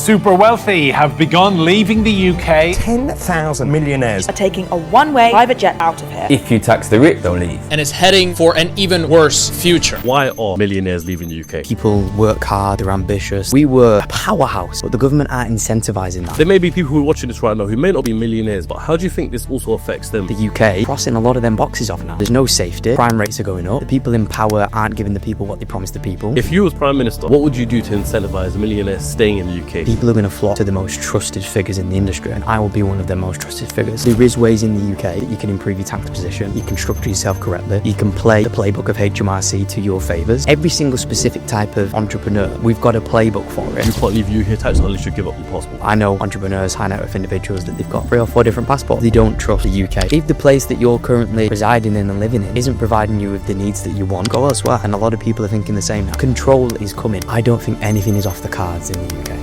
super wealthy have begun leaving the UK. 10,000 millionaires are taking a one-way private jet out of here. If you tax the rich, they'll leave. And it's heading for an even worse future. Why are millionaires leaving the UK? People work hard, they're ambitious. We were a powerhouse, but the government aren't incentivizing that. There may be people who are watching this right now who may not be millionaires, but how do you think this also affects them? The UK crossing a lot of them boxes off now. There's no safety, crime rates are going up, the people in power aren't giving the people what they promised the people. If you was Prime Minister, what would you do to incentivize millionaires staying in the UK? People are going to flock to the most trusted figures in the industry, and I will be one of their most trusted figures. There is ways in the UK that you can improve your tax position, you can structure yourself correctly, you can play the playbook of HMRC to your favours. Every single specific type of entrepreneur, we've got a playbook for it. You can't leave UK tax unless you give up your passport. I know entrepreneurs, high net worth individuals that they've got 3 or 4 different passports. They don't trust the UK. If the place that you're currently residing in and living in isn't providing you with the needs that you want, go elsewhere. And a lot of people are thinking the same now. Control is coming. I don't think anything is off the cards in the UK.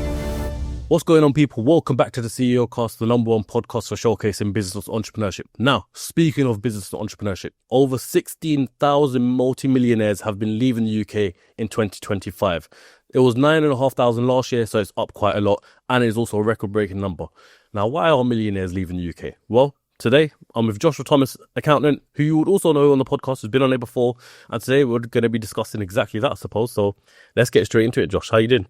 What's going on, people? Welcome back to the CEOCAST, the #1 podcast for showcasing business entrepreneurship. Now, speaking of business entrepreneurship, over 16,000 multi-millionaires have been leaving the UK in 2025. It was 9,500 last year, so it's up quite a lot, and it's also a record-breaking number. Now, why are millionaires leaving the UK? Well, today, I'm with Joshua Thomas, accountant, who you would also know on the podcast, who's been on there before, and today we're going to be discussing exactly that, I suppose. So let's get straight into it. Josh, how you doing?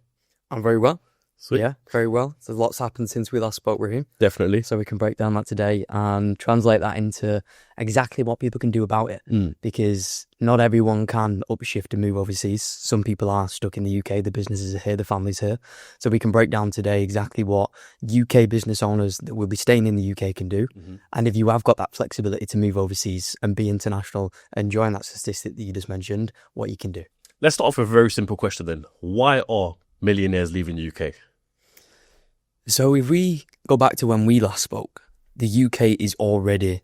I'm very well. Sweet. Yeah, very well. So lots happened since we last spoke with him. Definitely. So we can break down that today and translate that into exactly what people can do about it. Because not everyone can upshift and move overseas. Some people are stuck in the UK, the businesses are here, the family's here. So we can break down today exactly what UK business owners that will be staying in the UK can do. And if you have got that flexibility to move overseas and be international and join that statistic that you just mentioned, what you can do. Let's start off with a very simple question then. Why are millionaires leaving the UK? So if we go back to when we last spoke, the UK is already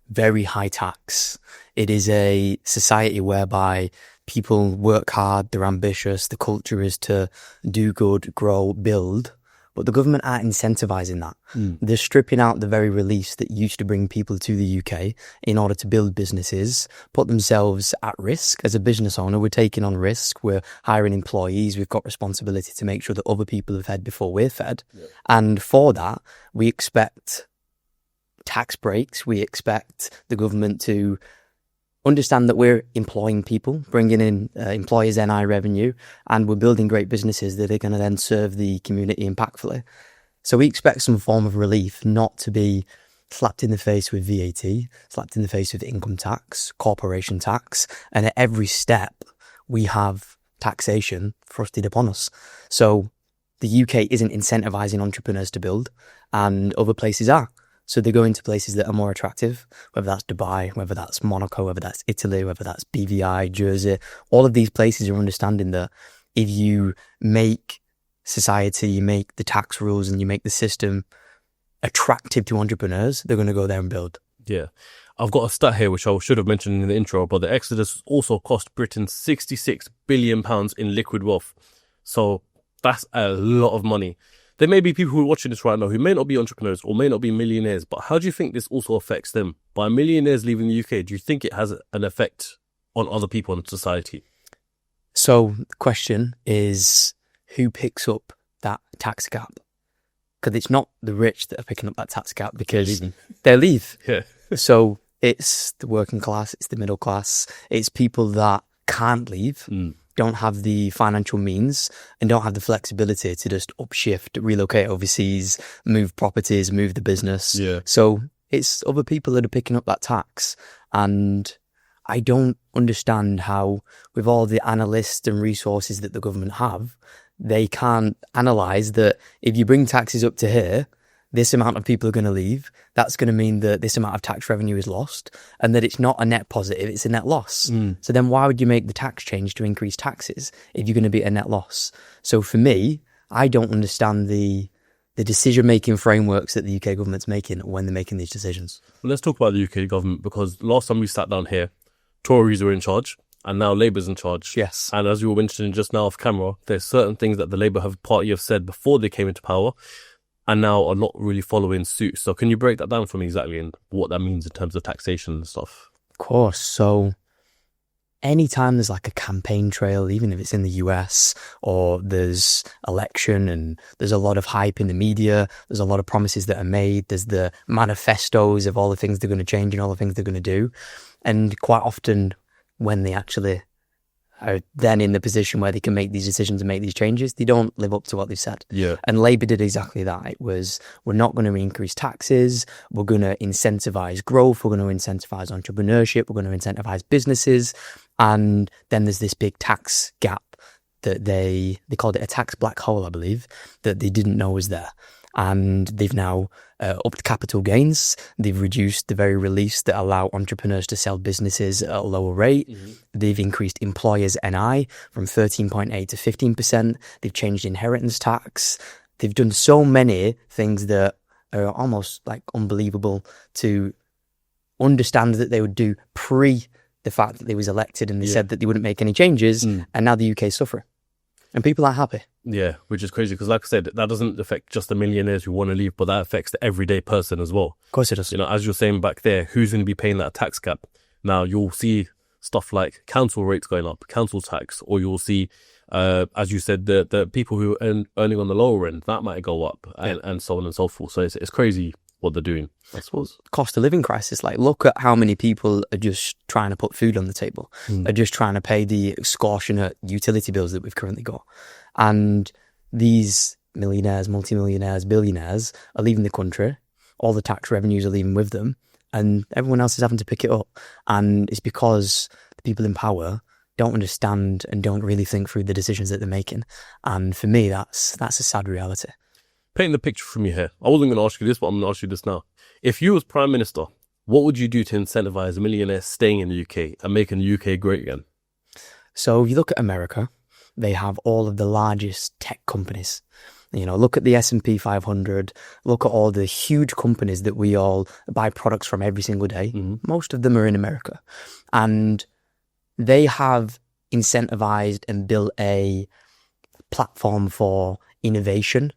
very high tax. It is a society whereby people work hard, they're ambitious, the culture is to do good, grow, build. But the government aren't incentivizing that. They're stripping out the very reliefs that used to bring people to the UK in order to build businesses, put themselves at risk. As a business owner, we're taking on risk. We're hiring employees. We've got responsibility to make sure that other people have fed before we're fed. Yeah. And for that, we expect tax breaks. We expect the government to understand that we're employing people, bringing in employers' NI revenue, and we're building great businesses that are going to then serve the community impactfully. So we expect some form of relief, not to be slapped in the face with VAT, slapped in the face with income tax, corporation tax, and at every step we have taxation thrusted upon us. So the UK isn't incentivizing entrepreneurs to build, and other places are. So they go into places that are more attractive, whether that's Dubai, whether that's Monaco, whether that's Italy, whether that's BVI, Jersey. All of these places are understanding that if you make society, you make the tax rules and you make the system attractive to entrepreneurs, they're going to go there and build. Yeah. I've got a stat here, which I should have mentioned in the intro, but the exodus also cost Britain £66 billion in liquid wealth. So that's a lot of money. There may be people who are watching this right now who may not be entrepreneurs or may not be millionaires, but how do you think this also affects them? By millionaires leaving the UK, do you think it has an effect on other people in society? So the question is, who picks up that tax gap? Because it's not the rich that are picking up that tax gap because they leave. Yeah. So it's the working class, it's the middle class, it's people that can't leave. Don't have the financial means and don't have the flexibility to just upshift, relocate overseas, move properties, move the business. Yeah. So it's other people that are picking up that tax. And I don't understand how, with all the analysts and resources that the government have, they can't analyse that if you bring taxes up to here, this amount of people are going to leave. That's going to mean that this amount of tax revenue is lost and that it's not a net positive, it's a net loss. So then why would you make the tax change to increase taxes if you're going to be at a net loss? So for me, I don't understand the decision-making frameworks that the UK government's making when they're making these decisions. Well, let's talk about the UK government, because last time we sat down here, Tories were in charge and now Labour's in charge. Yes. And as you were mentioning just now off camera, there's certain things that the Labour Party have said before they came into power and now are not really following suit. So can you break that down for me exactly and what that means in terms of taxation and stuff? Of course. So anytime there's like a campaign trail, even if it's in the US or there's election and there's a lot of hype in the media, there's a lot of promises that are made, there's the manifestos of all the things they're going to change and all the things they're going to do. And quite often when they actually are then in the position where they can make these decisions and make these changes, they don't live up to what they've said. Yeah. And Labour did exactly that. It was, we're not going to increase taxes, we're going to incentivise growth, we're going to incentivise entrepreneurship, we're going to incentivise businesses. And then there's this big tax gap that they called it a tax black hole, I believe, that they didn't know was there. And they've now upped capital gains. They've reduced the very release that allow entrepreneurs to sell businesses at a lower rate. Mm-hmm. They've increased employers' NI from 13.8 to 15%. They've changed inheritance tax. They've done so many things that are almost like unbelievable to understand that they would do pre the fact that they was elected, and they said that they wouldn't make any changes, and now the UK is suffering. And people aren't happy. Yeah, which is crazy because, like I said, that doesn't affect just the millionaires who want to leave, but that affects the everyday person as well. Of course it does. You know, as you're saying back there, who's going to be paying that tax gap? Now, you'll see stuff like council rates going up, council tax, or you'll see, as you said, the people who are earning on the lower end, that might go up, and so on and so forth. So it's crazy what they're doing, I suppose. Cost of living crisis. Like, look at how many people are just trying to put food on the table, are just trying to pay the extortionate utility bills that we've currently got. And these millionaires, multimillionaires, billionaires are leaving the country. All the tax revenues are leaving with them, and everyone else is having to pick it up. And it's because the people in power don't understand and don't really think through the decisions that they're making. And for me, that's a sad reality. Painting the picture from you here. I wasn't going to ask you this, but I'm going to ask you this now. If you was Prime Minister, what would you do to incentivize millionaires staying in the UK and making the UK great again? So if you look at America, they have all of the largest tech companies. You know, look at the S&P 500, look at all the huge companies that we all buy products from every single day. Mm-hmm. Most of them are in America. And they have incentivized and built a platform for innovation,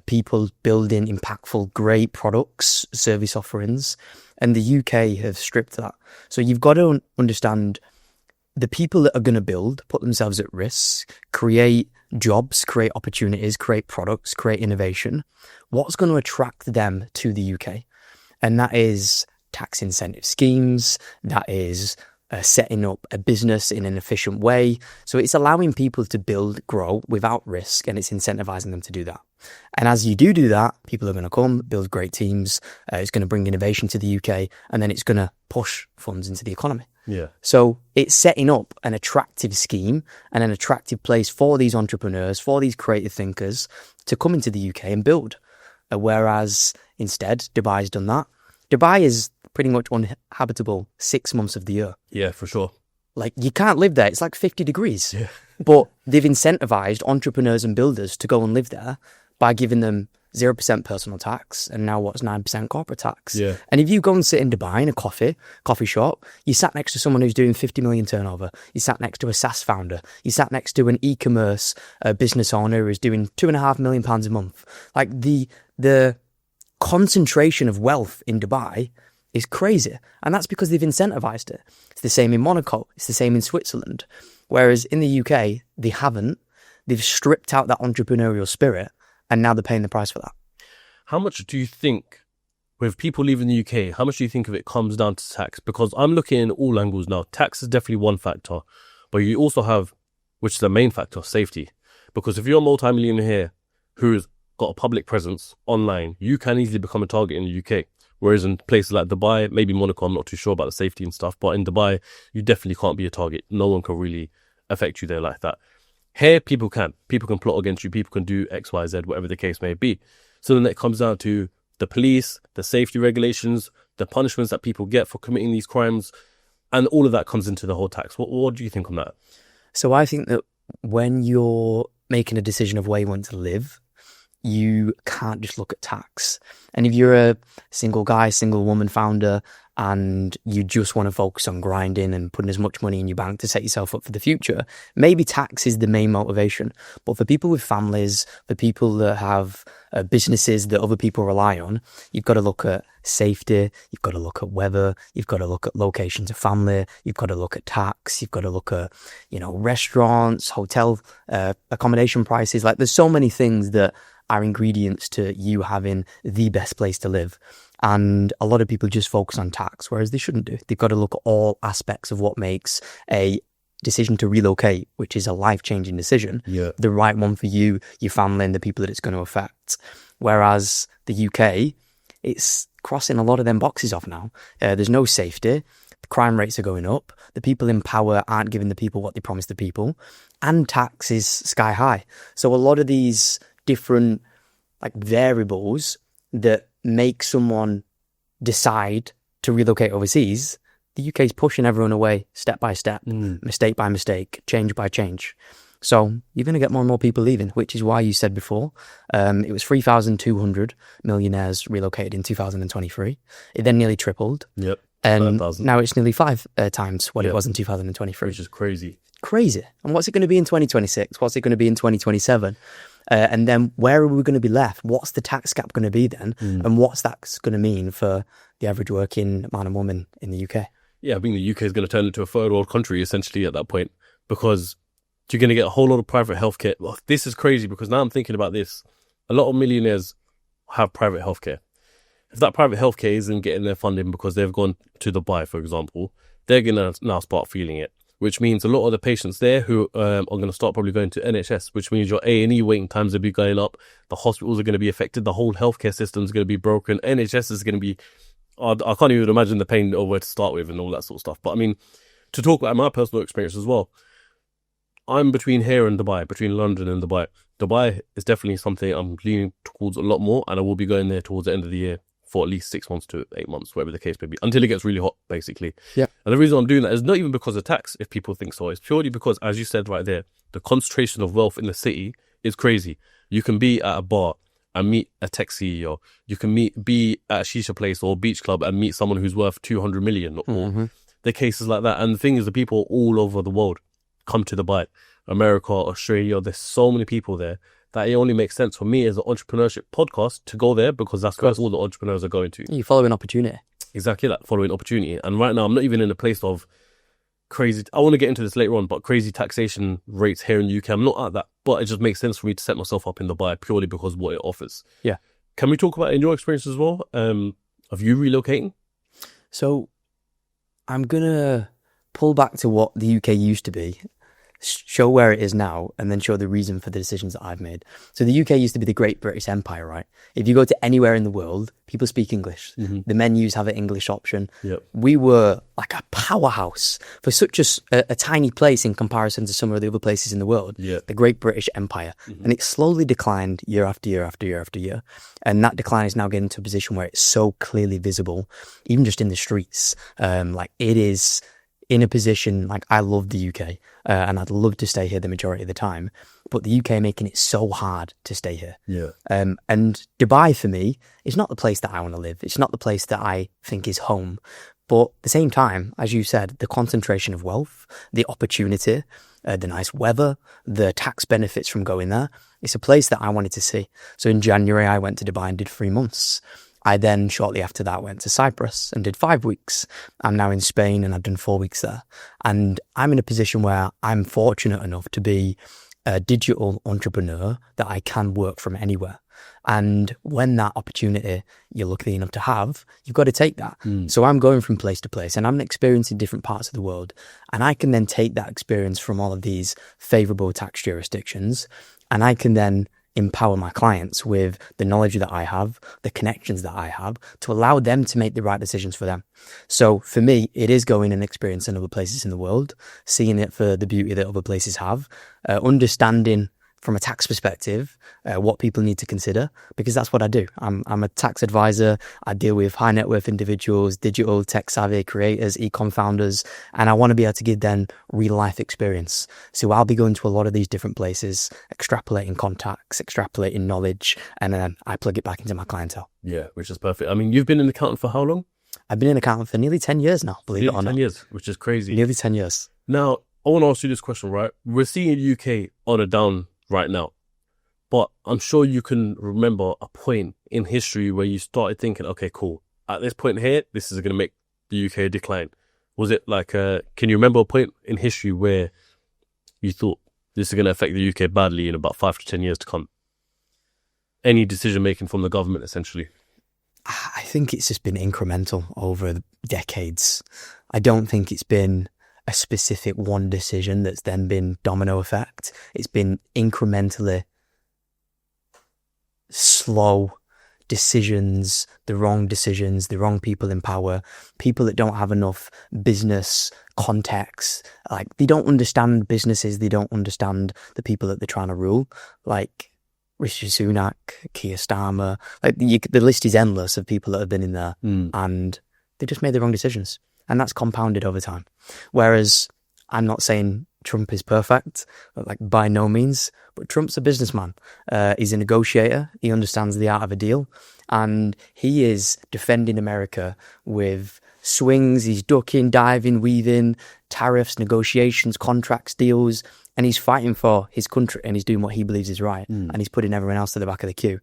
people building impactful, great products, service offerings. And the UK have stripped that. So you've got to understand the people that are going to build, put themselves at risk, create jobs, create opportunities, create products, create innovation. What's going to attract them to the UK? And that is tax incentive schemes. That is setting up a business in an efficient way. So it's allowing people to build, grow without risk, and it's incentivizing them to do that. And as you do that, people are going to come, build great teams. It's going to bring innovation to the UK, and then it's going to push funds into the economy. Yeah. So it's setting up an attractive scheme and an attractive place for these entrepreneurs, for these creative thinkers to come into the UK and build. Whereas instead, Dubai's done that. Dubai is pretty much uninhabitable 6 months of the year. Yeah, for sure. Like, you can't live there. It's like 50 degrees. Yeah. But they've incentivized entrepreneurs and builders to go and live there by giving them 0% personal tax and now 9% corporate tax. Yeah. And if you go and sit in Dubai in a coffee shop, you sat next to someone who's doing 50 million turnover. You sat next to a SaaS founder. You sat next to an e-commerce business owner who's doing £2.5 million a month. Like, the concentration of wealth in Dubai is crazy. And that's because they've incentivized it. It's the same in Monaco. It's the same in Switzerland. Whereas in the UK, they haven't. They've stripped out that entrepreneurial spirit, and now they're paying the price for that. How much do you think, with people leaving the UK, how much do you think of it comes down to tax? Because I'm looking in all angles now. Tax is definitely one factor, but you also have, which is the main factor, safety. Because if you're a multi-millionaire who's got a public presence online, you can easily become a target in the UK. Whereas in places like Dubai, maybe Monaco, I'm not too sure about the safety and stuff, but in Dubai, you definitely can't be a target. No one can really affect you there like that. Here, people can. People can plot against you. People can do X, Y, Z, whatever the case may be. So then it comes down to the police, the safety regulations, the punishments that people get for committing these crimes, and all of that comes into the whole tax. What do you think on that? So I think that when you're making a decision of where you want to live, you can't just look at tax. And if you're a single guy, single woman founder, and you just want to focus on grinding and putting as much money in your bank to set yourself up for the future, maybe tax is the main motivation. But for people with families, for people that have businesses that other people rely on, you've got to look at safety, you've got to look at weather, you've got to look at locations of family, you've got to look at tax, you've got to look at, restaurants, hotel accommodation prices. Like, there's so many things that are ingredients to you having the best place to live. And a lot of people just focus on tax, whereas they shouldn't do. They've got to look at all aspects of what makes a decision to relocate, which is a life-changing decision, the right one for you, your family, and the people that it's going to affect. Whereas the UK, it's crossing a lot of them boxes off now. There's no safety. The crime rates are going up. The people in power aren't giving the people what they promised the people. And tax is sky high. So a lot of these different variables that make someone decide to relocate overseas, the UK is pushing everyone away step by step, mistake by mistake, change by change. So you're going to get more and more people leaving, which is why you said before, it was 3,200 millionaires relocated in 2023. It then nearly tripled. Yep. And 5,000. Now it's nearly 5 times what it was in 2023. Which is crazy. Crazy. And what's it going to be in 2026? What's it going to be in 2027? And then where are we going to be left? What's the tax gap going to be then? And what's that going to mean for the average working man and woman in the UK? Yeah, I think the UK is going to turn into a third world country essentially at that point, because you're going to get a whole lot of private healthcare. Well, this is crazy because now I'm thinking about this. A lot of millionaires have private healthcare. If that private healthcare isn't getting their funding because they've gone to Dubai, for example, they're going to now start feeling it, which means a lot of the patients there who are going to start probably going to NHS, which means your A&E waiting times will be going up. The hospitals are going to be affected. The whole healthcare system is going to be broken. NHS is going to be, I can't even imagine the pain or where to start with and all that sort of stuff. But I mean, to talk about my personal experience as well, I'm between here and Dubai, between London and Dubai. Dubai is definitely something I'm leaning towards a lot more, and I will be going there towards the end of the year for at least 6 months to 8 months, whatever the case may be, until it gets really hot, basically. Yeah. And the reason I'm doing that is not even because of tax, if people think so. It's purely because, as you said right there, the concentration of wealth in the city is crazy. You can be at a bar and meet a tech CEO. You can be at a shisha place or beach club and meet someone who's worth 200 million or more. The cases like that. And the thing is, the people all over the world come to Dubai, America, Australia. There's so many people there that it only makes sense for me as an entrepreneurship podcast to go there, because that's where all the entrepreneurs are going to. You follow an opportunity. Exactly that, following opportunity. And right now, I'm not even in a place of crazy, I want to get into this later on, but crazy taxation rates here in the UK. I'm not at that, but it just makes sense for me to set myself up in Dubai purely because of what it offers. Yeah. Can we talk about in your experience as well, of you relocating? So I'm going to pull back to what the UK used to be, show where it is now, and then show the reason for the decisions that I've made. So the UK used to be the Great British Empire, right? If you go to anywhere in the world, people speak English. The menus have an English option. We were like a powerhouse for such a tiny place in comparison to some of the other places in the world. The Great British Empire. And it slowly declined year after year after year after year. And that decline is now getting to a position where it's so clearly visible, even just in the streets. Like, it is in a position, like, I love the UK and I'd love to stay here the majority of the time, but the UK making it so hard to stay here. And Dubai for me is not the place that I want to live. It's not the place that I think is home. But at the same time, as you said, the concentration of wealth, the opportunity, the nice weather, the tax benefits from going there, it's a place that I wanted to see. So in January, I went to Dubai and did 3 months. I then, shortly after that, went to Cyprus and did 5 weeks. I'm now in Spain and I've done 4 weeks there. And I'm in a position where I'm fortunate enough to be a digital entrepreneur that I can work from anywhere. And when that opportunity you're lucky enough to have, you've got to take that. So I'm going from place to place and I'm experiencing different parts of the world. And I can then take that experience from all of these favorable tax jurisdictions, and I can then empower my clients with the knowledge that I have, the connections that I have, to allow them to make the right decisions for them. So for me, it is going and experiencing other places in the world, seeing it for the beauty that other places have, understanding from a tax perspective, what people need to consider, because that's what I do. I'm a tax advisor. I deal with high net worth individuals, digital tech savvy creators, e-com founders, and I want to be able to give them real life experience. So I'll be going to a lot of these different places, extrapolating contacts, extrapolating knowledge, and then I plug it back into my clientele. Yeah, which is perfect. I mean, you've been an accountant for how long? I've been an accountant for nearly 10 years now, believe it or not. 10 years, which is crazy. Nearly 10 years. Now, I want to ask you this question, right? We're seeing the UK on a down right now, but I'm sure you can remember a point in history where you started thinking, okay, cool. At this point here, this is going to make the UK decline. Was it like, can you remember a point in history where you thought this is going to affect the UK badly in about 5 to 10 years to come? Any decision making from the government, essentially? I think it's just been incremental over the decades. I don't think it's been a specific one decision that's then been domino effect. It's been incrementally slow decisions, the wrong people in power, people that don't have enough business context. Like, they don't understand businesses, they don't understand the people that they're trying to rule. Like Rishi Sunak, Keir Starmer, like the list is endless of people that have been in there, and they just made the wrong decisions. And that's compounded over time. Whereas I'm not saying Trump is perfect, like by no means, but Trump's a businessman. He's a negotiator. He understands the art of a deal. And he is defending America with swings. He's ducking, diving, weaving, tariffs, negotiations, contracts, deals. And he's fighting for his country, and he's doing what he believes is right. And he's putting everyone else to the back of the queue.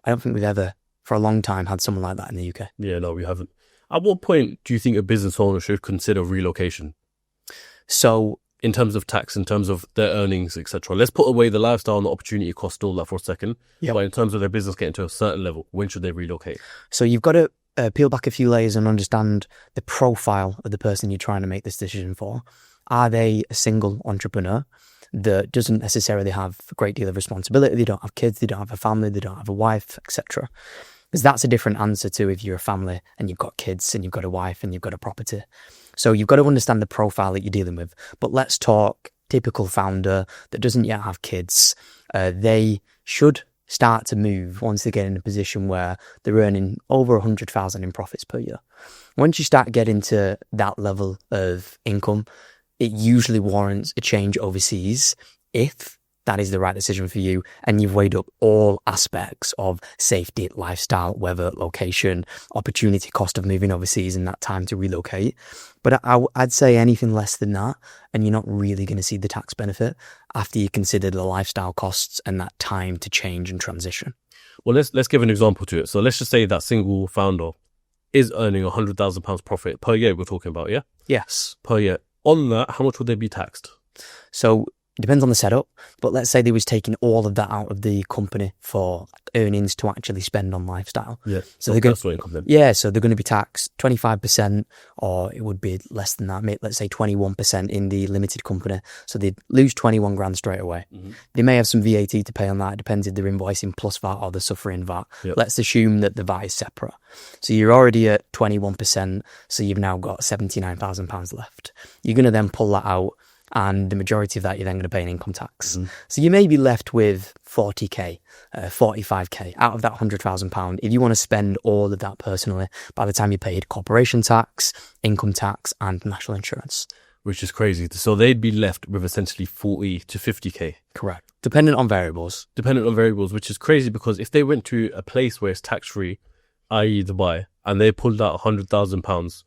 I don't think we've ever, for a long time, had someone like that in the UK. Yeah, no, we haven't. At what point do you think a business owner should consider relocation? So, in terms of tax, in terms of their earnings, etc. Let's put away the lifestyle and the opportunity cost, all that for a second. Yep. But in terms of their business getting to a certain level, when should they relocate? So you've got to peel back a few layers and understand the profile of the person you're trying to make this decision for. Are they a single entrepreneur that doesn't necessarily have a great deal of responsibility? They don't have kids, they don't have a family, they don't have a wife, etc. Because that's a different answer to if you're a family and you've got kids and you've got a wife and you've got a property. So you've got to understand the profile that you're dealing with. But let's talk typical founder that doesn't yet have kids. They should start to move once they get in a position where they're earning over 100,000 in profits per year. Once you start getting to that level of income, it usually warrants a change overseas if that is the right decision for you and you've weighed up all aspects of safety, lifestyle, weather, location, opportunity cost of moving overseas and that time to relocate. But I'd say anything less than that, and you're not really going to see the tax benefit after you consider the lifestyle costs and that time to change and transition. Well, let's give an example to it. So let's just say that single founder is earning £100,000 profit per year, we're talking about, yeah? Yes. Per year. On that, how much would they be taxed? So it depends on the setup, but let's say they was taking all of that out of the company for earnings to actually spend on lifestyle. Yeah. So they're going personal income then. Yeah, so they're going to be taxed 25%, or it would be less than that. Let's say 21% in the limited company. So they'd lose 21 grand straight away. Mm-hmm. They may have some VAT to pay on that. It depends if they're invoicing plus VAT or they're suffering VAT. Yep. Let's assume that the VAT is separate. So you're already at 21%. So you've now got £79,000 left. You're going to then pull that out, and the majority of that you're then going to pay in income tax. Mm-hmm. So you may be left with 40k, 45k out of that £100,000 if you want to spend all of that personally by the time you paid corporation tax, income tax and national insurance. Which is crazy. So they'd be left with essentially 40 to 50k. Correct. Dependent on variables. Which is crazy because if they went to a place where it's tax-free, i.e. Dubai, and they pulled out £100,000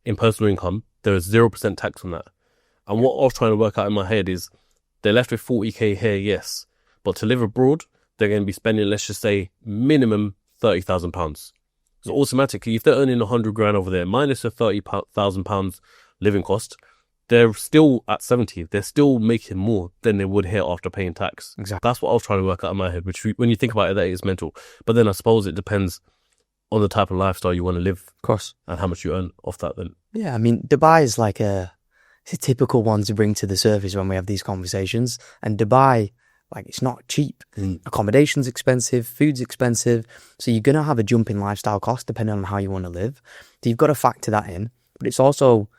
in personal income, there is 0% tax on that. And what I was trying to work out in my head is they're left with 40k here, yes. But to live abroad, they're going to be spending, let's just say, minimum £30,000. So automatically, if they're earning 100 grand over there, minus a £30,000 living cost, they're still at 70. They're still making more than they would here after paying tax. Exactly. That's what I was trying to work out in my head, which when you think about it, that is mental. But then I suppose it depends on the type of lifestyle you want to live. Of course. And how much you earn off that then. Yeah, I mean, Dubai is like it's a typical one to bring to the surface when we have these conversations. And Dubai, like, it's not cheap. Accommodation's expensive, food's expensive. So you're going to have a jump in lifestyle cost depending on how you want to live. So you've got to factor that in. But it's also,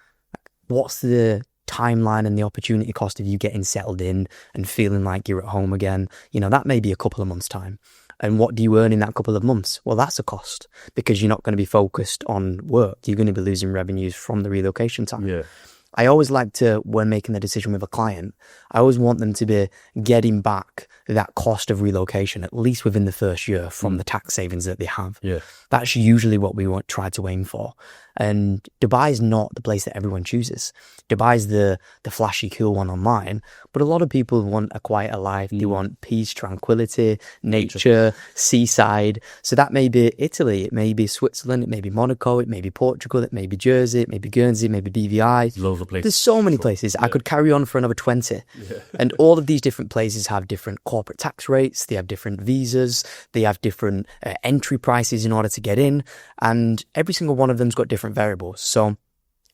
what's the timeline and the opportunity cost of you getting settled in and feeling like you're at home again, that may be a couple of months' time. And what do you earn in that couple of months? Well, that's a cost because you're not going to be focused on work. You're going to be losing revenues from the relocation time. Yeah. I always like to, when making a decision with a client, I always want them to be getting back that cost of relocation, at least within the first year, from the tax savings that they have. Yeah. That's usually what we try to aim for. And Dubai is not the place that everyone chooses. Dubai is the flashy, cool one online, but a lot of people want a quieter life. They want peace, tranquility, nature, seaside. So that may be Italy, it may be Switzerland, it may be Monaco, it may be Portugal, it may be Jersey, it may be Guernsey, it may be BVI. Loads of places. There's so many places. I could carry on for another 20. And all of these different places have different corporate tax rates. They have different visas. They have different entry prices in order to get in. And every single one of them's got different variables. So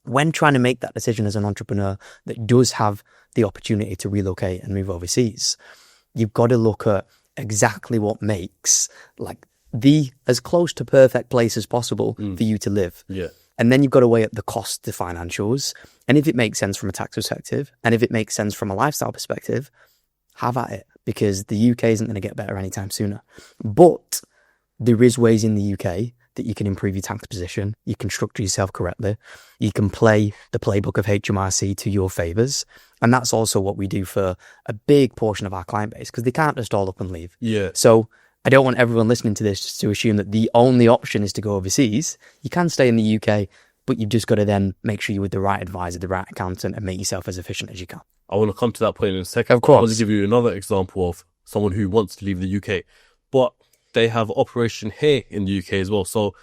when trying to make that decision as an entrepreneur that does have the opportunity to relocate and move overseas, you've got to look at exactly what makes like the as close to perfect place as possible for you to live. Yeah. And then you've got to weigh up the cost, the financials, and if it makes sense from a tax perspective, and if it makes sense from a lifestyle perspective, have at it, because the UK isn't going to get better anytime sooner. But there is ways in the UK that you can improve your tax position. You can structure yourself correctly. You can play the playbook of HMRC to your favours. And that's also what we do for a big portion of our client base, because they can't just all up and leave. Yeah. So I don't want everyone listening to this to assume that the only option is to go overseas. You can stay in the UK, but you've just got to then make sure you're with the right advisor, the right accountant, and make yourself as efficient as you can. I want to come to that point in a second. Of course. I want to give you another example of someone who wants to leave the UK, but they have operation here in the UK as well. So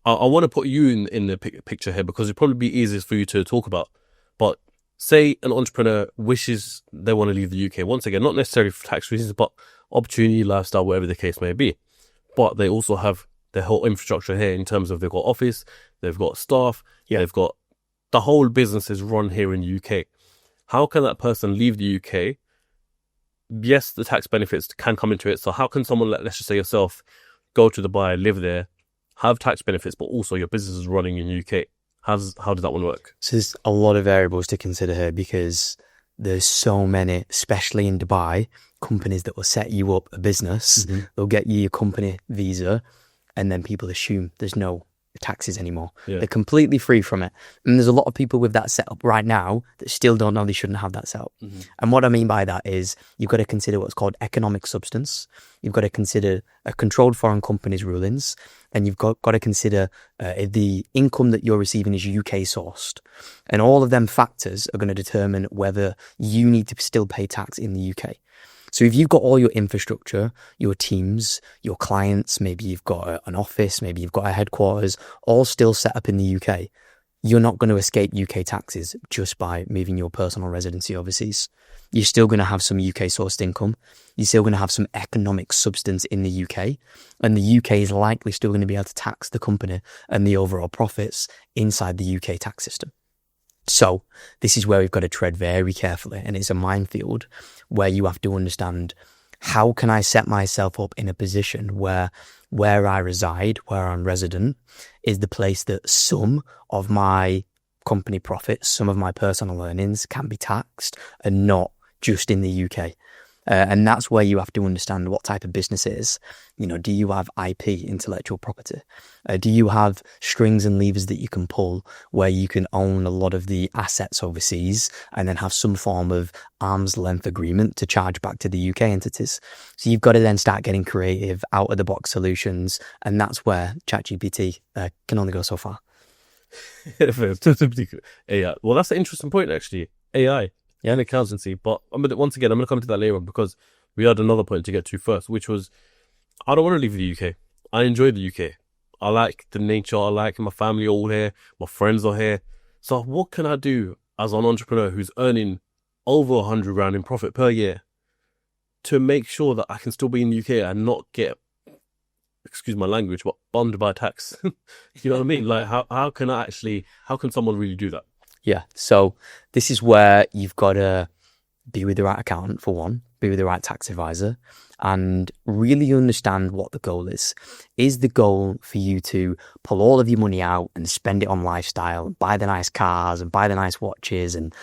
I want to put you in the picture here, because it'd probably be easiest for you to talk about. But say an entrepreneur wishes they want to leave the UK. Once again, not necessarily for tax reasons, but opportunity, lifestyle, whatever the case may be. But they also have their whole infrastructure here in terms of they've got office, they've got staff, they've got the whole business is run here in the UK. How can that person leave the UK? Yes, the tax benefits can come into it. So how can someone, let's just say yourself, go to Dubai, live there, have tax benefits, but also your business is running in the UK? How does that one work? So there's a lot of variables to consider here, because there's so many, especially in Dubai, companies that will set you up a business. They'll get you your company visa, and then people assume there's no taxes anymore. They're completely free from it. And there's a lot of people with that setup right now that still don't know they shouldn't have that setup. And what I mean by that is you've got to consider what's called economic substance. You've got to consider a controlled foreign company's rulings, and you've got to consider if the income that you're receiving is UK sourced. And all of them factors are going to determine whether you need to still pay tax in the UK. So if you've got all your infrastructure, your teams, your clients, maybe you've got an office, maybe you've got a headquarters, all still set up in the UK, you're not going to escape UK taxes just by moving your personal residency overseas. You're still going to have some UK sourced income. You're still going to have some economic substance in the UK. And the UK is likely still going to be able to tax the company and the overall profits inside the UK tax system. So this is where we've got to tread very carefully, and it's a minefield where you have to understand, how can I set myself up in a position where I reside, where I'm resident, is the place that some of my company profits, some of my personal earnings can be taxed, and not just in the UK. And that's where you have to understand what type of business it is. Do you have IP, intellectual property? Do you have strings and levers that you can pull where you can own a lot of the assets overseas and then have some form of arm's length agreement to charge back to the UK entities? So you've got to then start getting creative, out of the box solutions. And that's where ChatGPT can only go so far. AI. Well, that's an interesting point, actually. AI. And accountancy. But once again, I'm going to come to that later on, because we had another point to get to first, which was, I don't want to leave the UK. I enjoy the UK. I like the nature. I like my family all here. My friends are here. So what can I do as an entrepreneur who's earning over 100 grand in profit per year to make sure that I can still be in the UK and not get, excuse my language, but bummed by tax? You know what I mean? Like, how can someone really do that? Yeah. So this is where you've got to be with the right accountant, for one, be with the right tax advisor, and really understand what the goal is. Is the goal for you to pull all of your money out and spend it on lifestyle, buy the nice cars and buy the nice watches and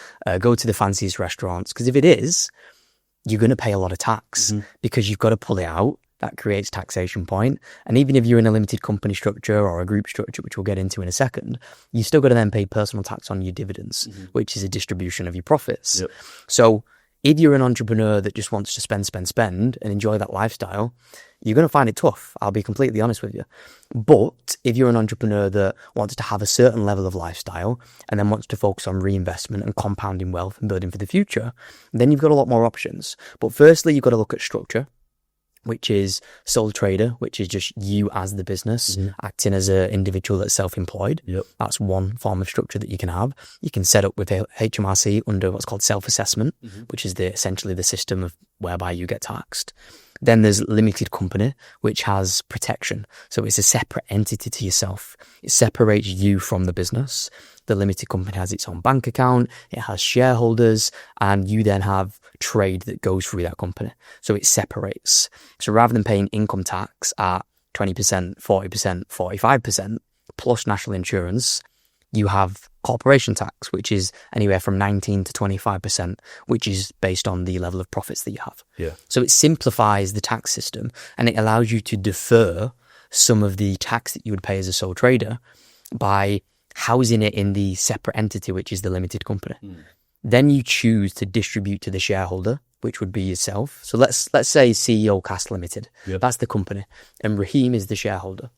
go to the fanciest restaurants? Because if it is, you're going to pay a lot of tax because you've got to pull it out. That creates taxation point. And even if you're in a limited company structure or a group structure, which we'll get into in a second, you still got to then pay personal tax on your dividends, which is a distribution of your profits. Yep. So if you're an entrepreneur that just wants to spend and enjoy that lifestyle, you're going to find it tough. I'll be completely honest with you. But if you're an entrepreneur that wants to have a certain level of lifestyle and then wants to focus on reinvestment and compounding wealth and building for the future, then you've got a lot more options. But firstly, you've got to look at structure, which is sole trader, which is just you as the business acting as an individual that's self-employed. Yep. That's one form of structure that you can have. You can set up with HMRC under what's called self-assessment, which is essentially the system of whereby you get taxed. Then there's limited company, which has protection. So it's a separate entity to yourself. It separates you from the business. The limited company has its own bank account, it has shareholders, and you then have trade that goes through that company. So it separates. So rather than paying income tax at 20%, 40%, 45%, plus national insurance, you have corporation tax, which is anywhere from 19 to 25%, which is based on the level of profits that you have. Yeah. So it simplifies the tax system and it allows you to defer some of the tax that you would pay as a sole trader by housing it in the separate entity, which is the limited company. Then you choose to distribute to the shareholder, which would be yourself. So let's say CEOCAST Limited. Yep. That's the company. And Raheem is the shareholder.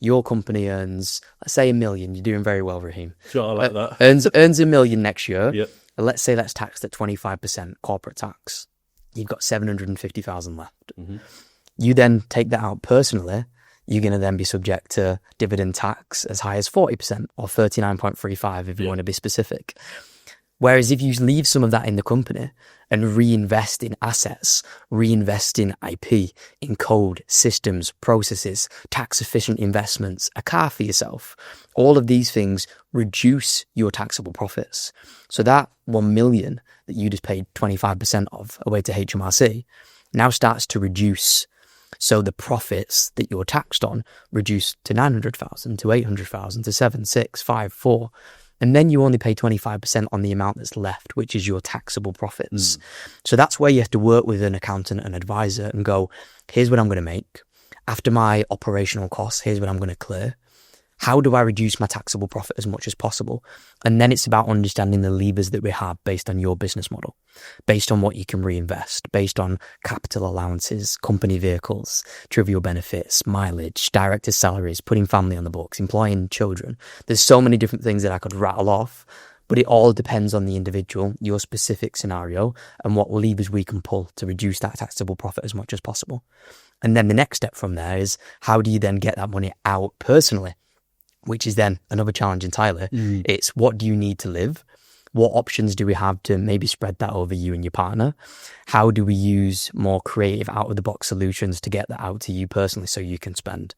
Your company earns, let's say, $1 million. You're doing very well, Raheem. Sure, I like that. Earns $1 million next year. Yep. And let's say that's taxed at 25% corporate tax. You've got 750,000 left. You then take that out personally. You're going to then be subject to dividend tax as high as 40% or 39.35 if you want to be specific. Whereas if you leave some of that in the company and reinvest in assets, reinvest in IP, in code, systems, processes, tax efficient investments, a car for yourself, all of these things reduce your taxable profits. So that 1 million that you just paid 25% of away to HMRC now starts to reduce. So the profits that you're taxed on reduce to 900,000, to 800,000, to 7, 6, 5, 4. And then you only pay 25% on the amount that's left, which is your taxable profits. So that's where you have to work with an accountant and advisor and go, here's what I'm going to make. After my operational costs, here's what I'm going to clear. How do I reduce my taxable profit as much as possible? And then it's about understanding the levers that we have based on your business model, based on what you can reinvest, based on capital allowances, company vehicles, trivial benefits, mileage, directors' salaries, putting family on the books, employing children. There's so many different things that I could rattle off, but it all depends on the individual, your specific scenario, and what levers we can pull to reduce that taxable profit as much as possible. And then the next step from there is how do you then get that money out personally? Which is then another challenge entirely. It's what do you need to live? What options do we have to maybe spread that over you and your partner? How do we use more creative out-of-the-box solutions to get that out to you personally so you can spend?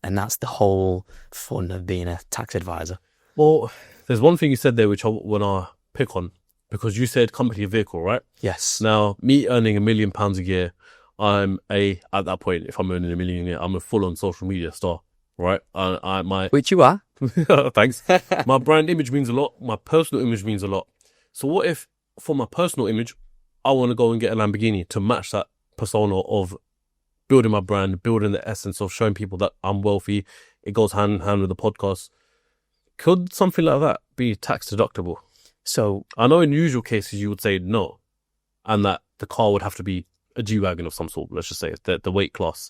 And that's the whole fun of being a tax advisor. Well, there's one thing you said there which I want to pick on, because you said company vehicle, right? Yes. Now, me earning £1 million a year, at that point, if I'm earning £1 million a year, I'm a full-on social media star. Right, which you are. Thanks. My brand image means a lot. My personal image means a lot. So what if, for my personal image, I want to go and get a Lamborghini to match that persona of building my brand, building the essence of showing people that I'm wealthy. It goes hand in hand with the podcast. Could something like that be tax deductible? So I know in usual cases you would say no, and that the car would have to be a G-Wagon of some sort. Let's just say the weight class.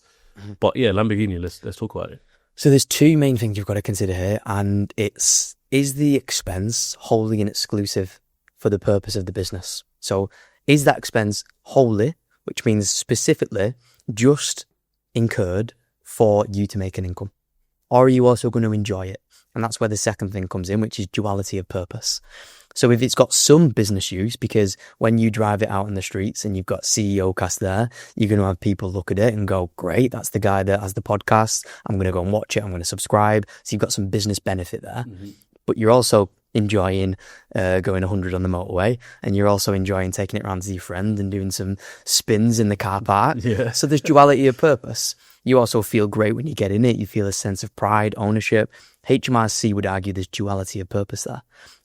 But yeah, Lamborghini. Let's talk about it. So there's two main things you've got to consider here, and is the expense wholly and exclusive for the purpose of the business? So is that expense wholly, which means specifically just incurred for you to make an income? Or are you also going to enjoy it? And that's where the second thing comes in, which is duality of purpose. So if it's got some business use, because when you drive it out in the streets and you've got CEOCAST there, you're going to have people look at it and go, great, that's the guy that has the podcast. I'm going to go and watch it. I'm going to subscribe. So you've got some business benefit there. But you're also enjoying going 100 on the motorway, and you're also enjoying taking it around to your friend and doing some spins in the car park. Yeah. So there's duality of purpose. You also feel great when you get in it. You feel a sense of pride, ownership. HMRC would argue there's duality of purpose there.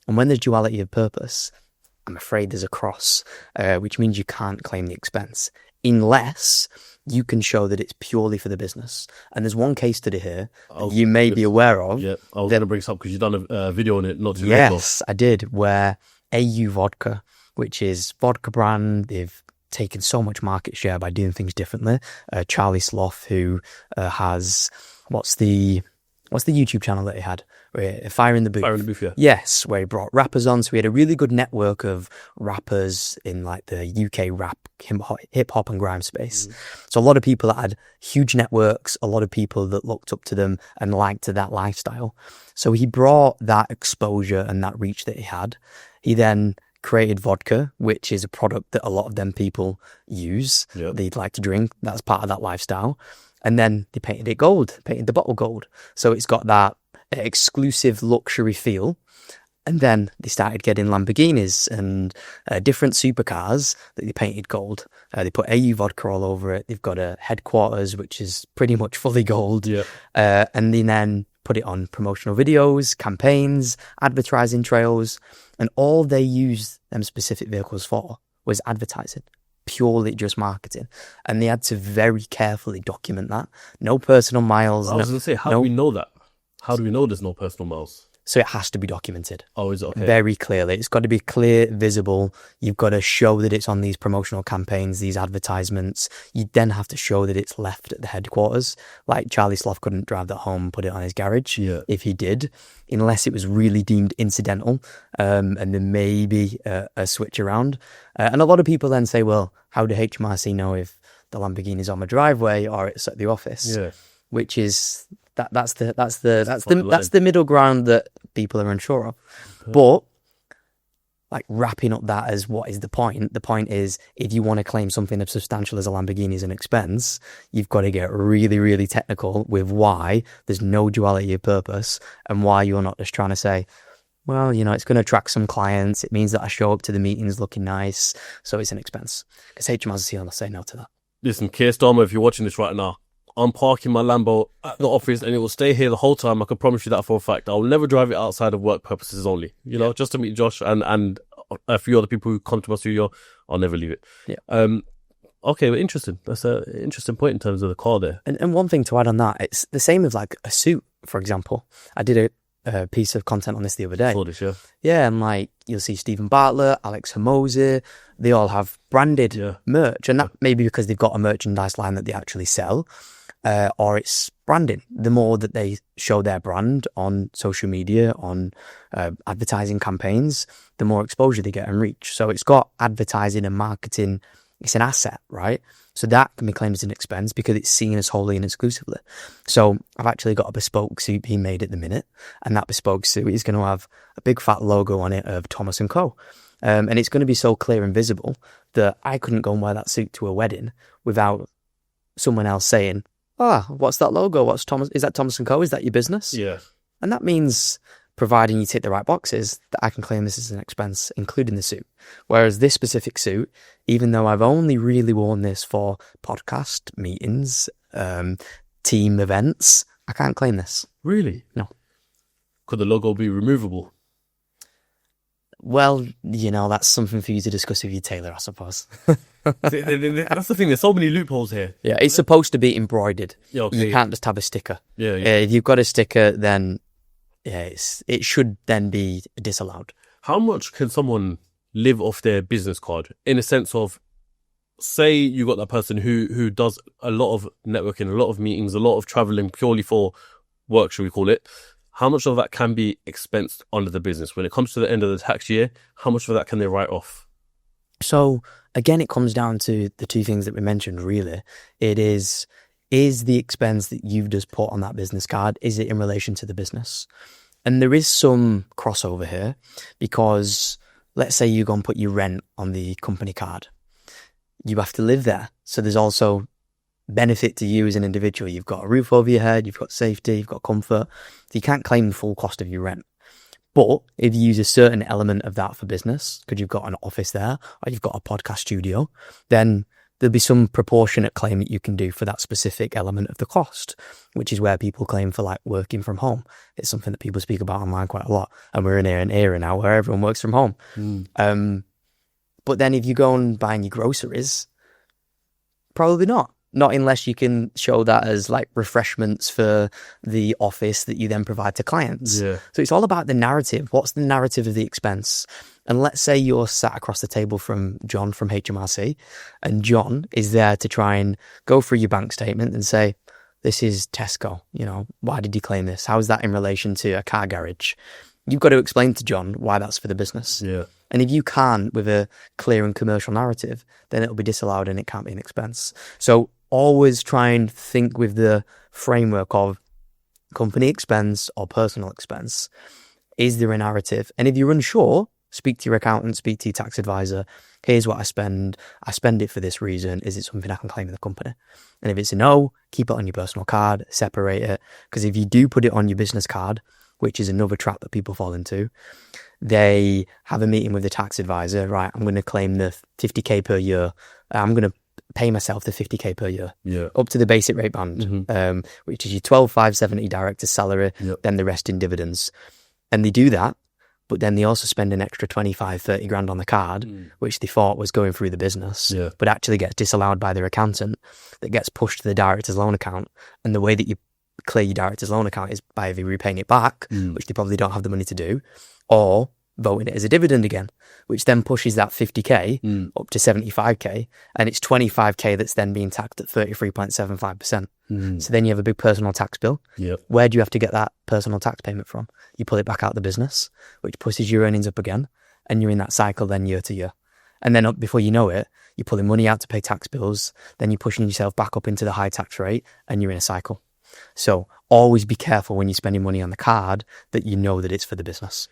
And when there's duality of purpose, I'm afraid there's a cross, which means you can't claim the expense unless you can show that it's purely for the business. And there's one case study here that you may be aware of. Yeah, I was going to bring this up because you've done a video on it not too long ago. Yes, I did, where AU Vodka, which is vodka brand, they've taken so much market share by doing things differently. Charlie Sloth, who has, what's the YouTube channel that he had? Fire in the Booth. Fire in the Booth, yeah. Yes, where he brought rappers on. So we had a really good network of rappers in like the UK rap, hip hop and grime space. So a lot of people that had huge networks, a lot of people that looked up to them and liked that lifestyle. So he brought that exposure and that reach that he had. He then created vodka, which is a product that a lot of them people use. Yep. They'd like to drink. That's part of that lifestyle. And then they painted it gold, painted the bottle gold. So it's got that exclusive luxury feel. And then they started getting Lamborghinis and different supercars that they painted gold. They put AU vodka all over it. They've got a headquarters, which is pretty much fully gold. Yeah. And they then put it on promotional videos, campaigns, advertising trails. And all they used them specific vehicles for was advertising. Purely just marketing, and they had to very carefully document that. No personal miles. I was going to say, how do we know that? How do we know there's no personal miles? So it has to be documented. Oh, is it? Okay. Very clearly. It's got to be clear, visible. You've got to show that it's on these promotional campaigns, these advertisements. You then have to show that it's left at the headquarters. Like Charlie Sloth couldn't drive that home and put it on his garage. Yeah. If he did, unless it was really deemed incidental, and then maybe a switch around. And a lot of people then say, well, how do HMRC know if the Lamborghini's on my driveway or it's at the office? Yeah. Which is that's the middle ground that people are unsure of. Okay. But like wrapping up that as what is the point? The point is, if you want to claim something as substantial as a Lamborghini as an expense, you've got to get really, really technical with why there's no duality of purpose and why you're not just trying to say, well, you know, it's going to attract some clients. It means that I show up to the meetings looking nice, so it's an expense. Because HMRC will say no to that. Listen, Keir Starmer, if you're watching this right now, I'm parking my Lambo at the office and it will stay here the whole time. I can promise you that for a fact. I will never drive it outside of work purposes only, you know, just to meet Josh and a few other people who come to my studio. I'll never leave it. Yeah. Okay, but interesting. That's an interesting point in terms of the car there. And one thing to add on that, it's the same with like a suit, for example. I did a piece of content on this the other day. For this, yeah. Yeah, and like you'll see Stephen Bartlett, Alex Hormozy, they all have branded merch, and that may be because they've got a merchandise line that they actually sell, or it's branding. The more that they show their brand on social media, on advertising campaigns, the more exposure they get and reach. So it's got advertising and marketing. It's an asset, right? So that can be claimed as an expense because it's seen as wholly and exclusively. So I've actually got a bespoke suit being made at the minute, and that bespoke suit is going to have a big fat logo on it of Thomas & Co. And it's going to be so clear and visible that I couldn't go and wear that suit to a wedding without someone else saying, what's that logo? What's Thomas? Is that Thomas & Co? Is that your business? Yeah. And that means, providing you tick the right boxes, that I can claim this as an expense, including the suit. Whereas this specific suit, even though I've only really worn this for podcast meetings, team events, I can't claim this. Really? No. Could the logo be removable? Well, you know, that's something for you to discuss with your tailor, I suppose. That's the thing. There's so many loopholes here. Yeah, it's supposed to be embroidered. Yeah, okay. You can't just have a sticker. Yeah. If you've got a sticker, then it should then be disallowed. How much can someone live off their business card? In a sense of, say you got that person who does a lot of networking, a lot of meetings, a lot of traveling purely for work, should we call it? How much of that can be expensed under the business? When it comes to the end of the tax year, how much of that can they write off? So again, it comes down to the two things that we mentioned, really. It is the expense that you've just put on that business card, is it in relation to the business? And there is some crossover here, because let's say you go and put your rent on the company card. You have to live there. So there's also benefit to you as an individual. You've got a roof over your head, you've got safety, you've got comfort. So you can't claim the full cost of your rent. But if you use a certain element of that for business, because you've got an office there or you've got a podcast studio, then there'll be some proportionate claim that you can do for that specific element of the cost, which is where people claim for like working from home. It's something that people speak about online quite a lot. And we're in an era now where everyone works from home. But then if you go and buying your groceries, probably not. Not unless you can show that as like refreshments for the office that you then provide to clients. Yeah. So it's all about the narrative. What's the narrative of the expense? And let's say you're sat across the table from John from HMRC, and John is there to try and go through your bank statement and say, this is Tesco, you know, why did you claim this? How is that in relation to a car garage? You've got to explain to John why that's for the business. Yeah. And if you can't with a clear and commercial narrative, then it'll be disallowed and it can't be an expense. So always try and think with the framework of company expense or personal expense. Is there a narrative? And if you're unsure, speak to your accountant, speak to your tax advisor. Here's what I spend. I spend it for this reason. Is it something I can claim in the company? And if it's a no, keep it on your personal card, separate it. Because if you do put it on your business card, which is another trap that people fall into, they have a meeting with the tax advisor. Right, I'm going to claim the 50k per year. I'm going to pay myself the 50k per year, up to the basic rate band, which is your 12,570 director's salary, then the rest in dividends. And they do that, but then they also spend an extra 25, 30 grand on the card, which they thought was going through the business, but actually gets disallowed by their accountant, that gets pushed to the director's loan account. And the way that you clear your director's loan account is by either repaying it back, which they probably don't have the money to do, or voting it as a dividend again, which then pushes that 50k up to 75k, and it's 25k that's then being taxed at 33.75%. So then you have a big personal tax bill. Where do you have to get that personal tax payment from? You pull it back out of the business, which pushes your earnings up again, and you're in that cycle then year to year. And then before you know it, you're pulling money out to pay tax bills, then you're pushing yourself back up into the high tax rate, and you're in a cycle. So always be careful when you're spending money on the card that you know that it's for the business.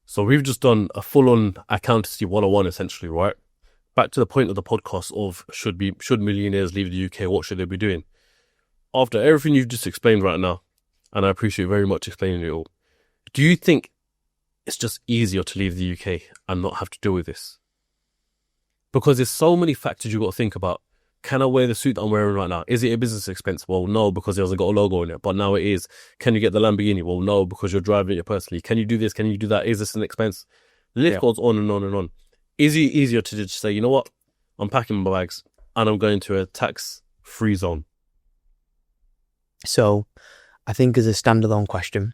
So we've just done a full-on accountancy 101 essentially, right? Back to the point of the podcast of should millionaires leave the UK, what should they be doing? After everything you've just explained right now, and I appreciate very much explaining it all, do you think it's just easier to leave the UK and not have to deal with this? Because there's so many factors you've got to think about. Can I wear the suit that I'm wearing right now? Is it a business expense? Well, no, because it hasn't got a logo on it. But now it is. Can you get the Lamborghini? Well, no, because you're driving it personally. Can you do this? Can you do that? Is this an expense? The list goes on and on and on. Is it easier to just say, you know what? I'm packing my bags and I'm going to a tax-free zone? So I think as a standalone question,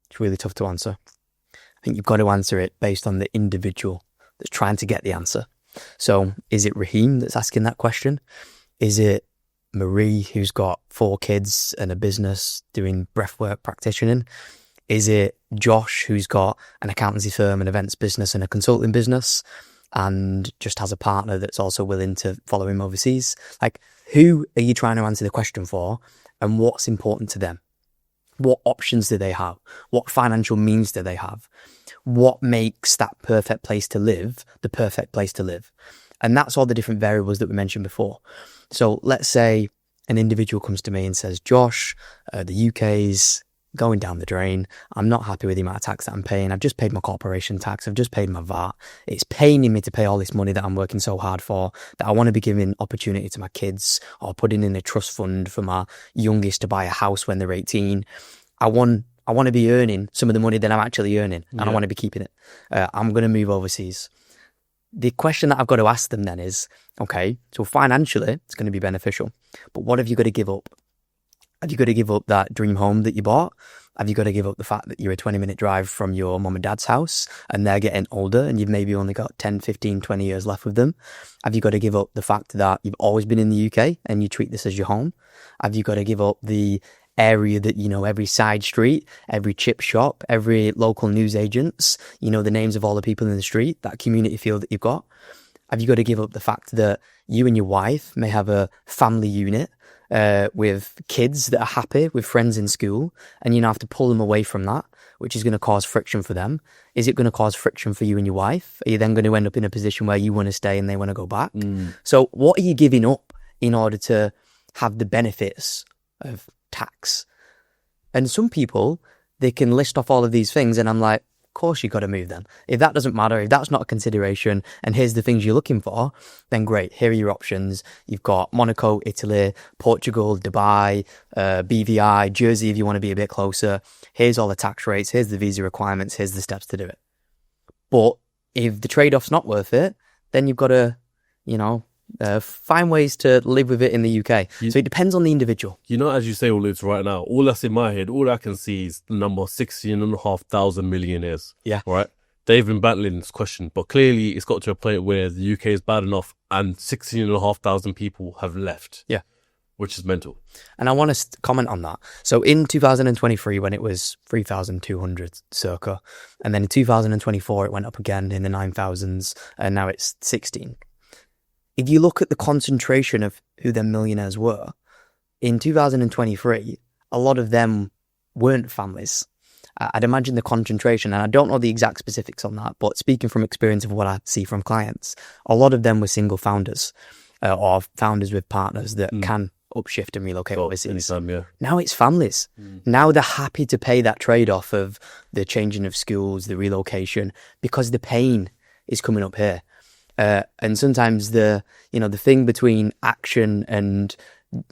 it's really tough to answer. I think you've got to answer it based on the individual that's trying to get the answer. So is it Raheem that's asking that question? Is it Marie, who's got 4 kids and a business doing breathwork practitioning? Is it Josh, who's got an accountancy firm, an events business and a consulting business, and just has a partner that's also willing to follow him overseas? Like, who are you trying to answer the question for, and what's important to them? What options do they have? What financial means do they have? What makes that perfect place to live the perfect place to live? And that's all the different variables that we mentioned before. So let's say an individual comes to me and says, Josh, the UK's going down the drain. I'm not happy with the amount of tax that I'm paying. I've just paid my corporation tax. I've just paid my VAT. It's paining me to pay all this money that I'm working so hard for, that I want to be giving opportunity to my kids or putting in a trust fund for my youngest to buy a house when they're 18. I want to be earning some of the money that I'm actually earning, and I want to be keeping it. I'm going to move overseas. The question that I've got to ask them then is, okay, so financially it's going to be beneficial, but what have you got to give up? Have you got to give up that dream home that you bought? Have you got to give up the fact that you're a 20-minute drive from your mum and dad's house and they're getting older and you've maybe only got 10, 15, 20 years left with them? Have you got to give up the fact that you've always been in the UK and you treat this as your home? Have you got to give up the area that, you know, every side street, every chip shop, every local news agents, you know, the names of all the people in the street, that community feel that you've got? Have you got to give up the fact that you and your wife may have a family unit with kids that are happy, with friends in school, and you now have to pull them away from that, which is going to cause friction for them? Is it going to cause friction for you and your wife? Are you then going to end up in a position where you want to stay and they want to go back? So what are you giving up in order to have the benefits of tax? And some people, they can list off all of these things and I'm like, Of course, you've got to move then. If that doesn't matter, if that's not a consideration, and here's the things you're looking for, then great. Here are your options. You've got Monaco, Italy, Portugal, Dubai, BVI, Jersey if you want to be a bit closer. Here's all the tax rates. Here's the visa requirements. Here's the steps to do it. But if the trade-off's not worth it, then you've got to, find ways to live with it in the UK. So it depends on the individual. As you say all this right now, all that's in my head, all I can see is the number 16,500 millionaires. Yeah. Right? They've been battling this question, but clearly it's got to a point where the UK is bad enough and 16,500 people have left. Yeah. Which is mental. And I want to comment on that. So in 2023, when it was 3,200 circa, and then in 2024, it went up again in the 9,000s, and now it's 16. If you look at the concentration of who the millionaires were, in 2023, a lot of them weren't families. I'd imagine the concentration, and I don't know the exact specifics on that, but speaking from experience of what I see from clients, a lot of them were single founders or founders with partners that can upshift and relocate overseas. Anytime, yeah. Now it's families. Now they're happy to pay that trade-off of the changing of schools, the relocation, because the pain is coming up here. And sometimes the thing between action and,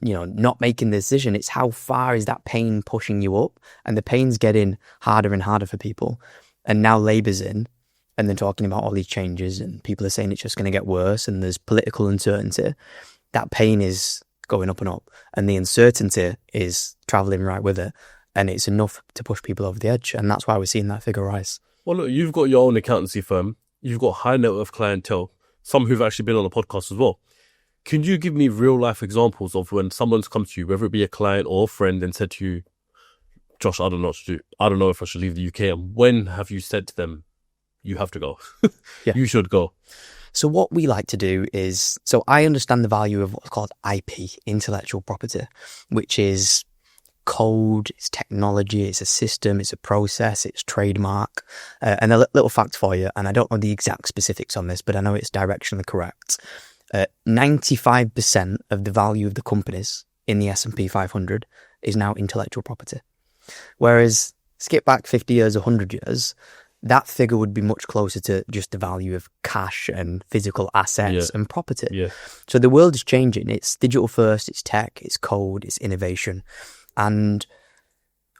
not making the decision, it's how far is that pain pushing you up? And the pain's getting harder and harder for people. And now Labour's in, and they're talking about all these changes, and people are saying it's just going to get worse, and there's political uncertainty. That pain is going up and up, and the uncertainty is travelling right with it. And it's enough to push people over the edge. And that's why we're seeing that figure rise. Well, look, you've got your own accountancy firm. You've got high net worth clientele, some who've actually been on the podcast as well. Can you give me real life examples of when someone's come to you, whether it be a client or a friend, and said to you, Josh, I don't know what to do. I don't know if I should leave the UK. And when have you said to them, you have to go? Yeah. You should go. So what we like to do is, so I understand the value of what's called IP, intellectual property, which is code, it's technology, it's a system, it's a process, it's trademark. And a little fact for you, and I don't know the exact specifics on this, but I know it's directionally correct. 95% of the value of the companies in the S&P 500 is now intellectual property. Whereas skip back 50 years, 100 years, that figure would be much closer to just the value of cash and physical assets and property. Yeah. So the world is changing. It's digital first, it's tech, it's code, it's innovation. And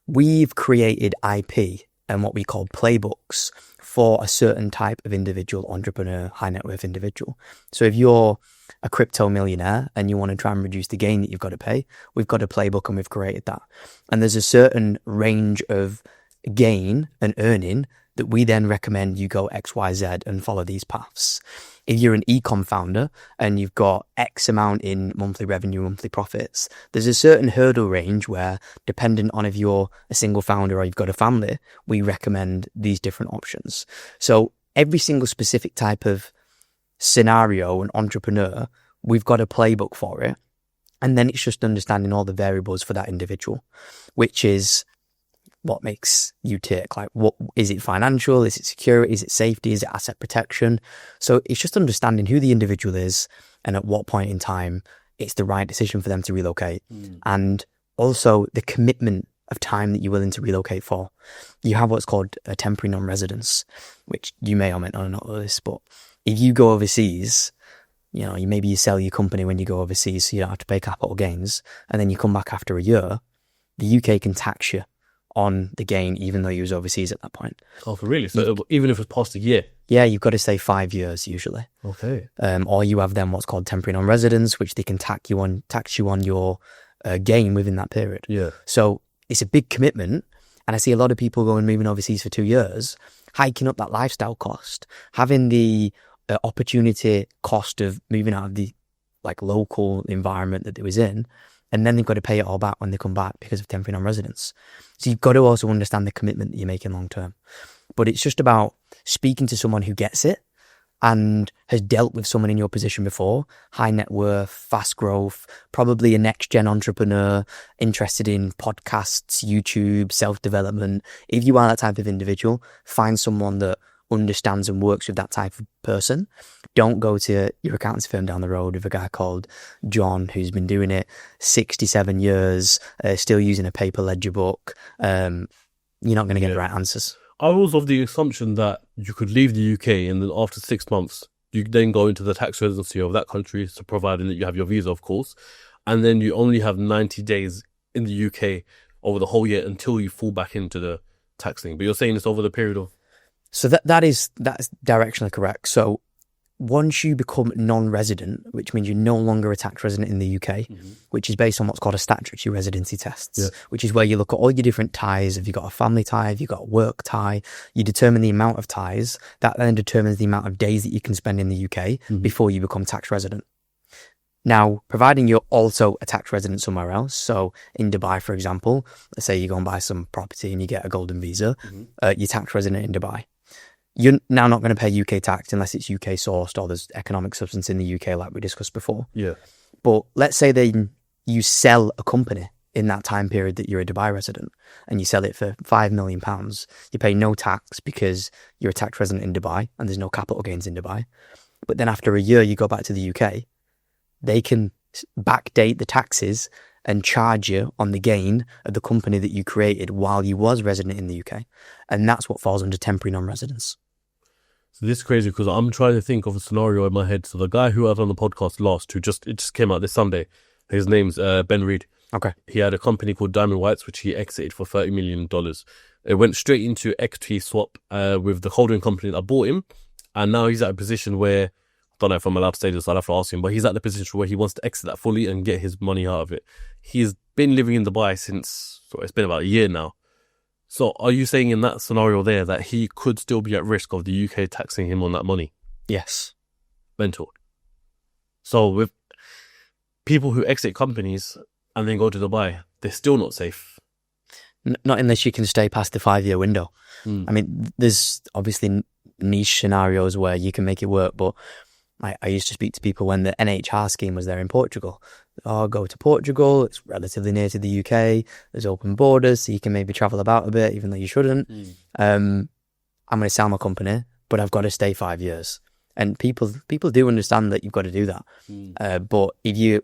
we've created IP and what we call playbooks for a certain type of individual, entrepreneur, high net worth individual. So if you're a crypto millionaire and you want to try and reduce the gain that you've got to pay, we've got a playbook and we've created that. And there's a certain range of gain and earning that we then recommend you go X, Y, Z and follow these paths. If you're an e-com founder and you've got X amount in monthly revenue, monthly profits, there's a certain hurdle range where, depending on if you're a single founder or you've got a family, we recommend these different options. So every single specific type of scenario and entrepreneur, we've got a playbook for it. And then it's just understanding all the variables for that individual, which is what makes you tick. Like, what is it? Financial? Is it security? Is it safety? Is it asset protection? So it's just understanding who the individual is and at what point in time it's the right decision for them to relocate. And also the commitment of time that you're willing to relocate for. You have what's called a temporary non-residence, which you may or may not know this, but if you go overseas, maybe you sell your company when you go overseas so you don't have to pay capital gains, and then you come back after a year, the UK can tax you on the gain, even though you was overseas at that point. Oh, really? So even if it's past a year? Yeah, you've got to stay 5 years usually. Okay. Or you have then what's called temporary non-residence, which they can tax you on your gain within that period. Yeah. So it's a big commitment, and I see a lot of people going moving overseas for 2 years, hiking up that lifestyle cost, having the opportunity cost of moving out of the local environment that they was in, and then they've got to pay it all back when they come back because of temporary non-residence. So you've got to also understand the commitment that you're making long term. But it's just about speaking to someone who gets it and has dealt with someone in your position before, high net worth, fast growth, probably a next gen entrepreneur, interested in podcasts, YouTube, self-development. If you are that type of individual, find someone that understands and works with that type of person. Don't go to your accountancy firm down the road with a guy called John who's been doing it 67 years, still using a paper ledger book. You're not going to get the right answers. I was of the assumption that you could leave the UK and then after 6 months, you then go into the tax residency of that country, so providing that you have your visa, of course, and then you only have 90 days in the UK over the whole year until you fall back into the tax thing. But you're saying it's over the period of... So that's directionally correct. So once you become non-resident, which means you're no longer a tax resident in the UK, which is based on what's called a statutory residency tests, which is where you look at all your different ties. If you've got a family tie, if you've got a work tie, you determine the amount of ties. That then determines the amount of days that you can spend in the UK before you become tax resident. Now, providing you're also a tax resident somewhere else, so in Dubai, for example, let's say you go and buy some property and you get a golden visa, you're tax resident in Dubai. You're now not going to pay UK tax unless it's UK sourced or there's economic substance in the UK like we discussed before. Yeah. But let's say you sell a company in that time period that you're a Dubai resident and you sell it for £5 million. You pay no tax because you're a tax resident in Dubai and there's no capital gains in Dubai. But then after a year, you go back to the UK, they can backdate the taxes and charge you on the gain of the company that you created while you was resident in the UK. And that's what falls under temporary non-residence. So this is crazy because I'm trying to think of a scenario in my head. So the guy who I had on the podcast last, it just came out this Sunday, his name's Ben Reed. Okay. He had a company called Diamond Whites, which he exited for $30 million. It went straight into equity swap with the holding company that bought him. And now he's at a position where, I don't know if I'm allowed to say this, I'll have to ask him, but he's at the position where he wants to exit that fully and get his money out of it. He's been living in Dubai since, it's been about a year now. So are you saying in that scenario there that he could still be at risk of the UK taxing him on that money? Yes. Mental. So with people who exit companies and then go to Dubai, they're still not safe. Not unless you can stay past the 5-year window. I mean, there's obviously niche scenarios where you can make it work, but I used to speak to people when the NHR scheme was there in Portugal. Oh, go to Portugal, it's relatively near to the UK, there's open borders, so you can maybe travel about a bit, even though you shouldn't. I'm going to sell my company, but I've got to stay 5 years. And people do understand that you've got to do that. But if you,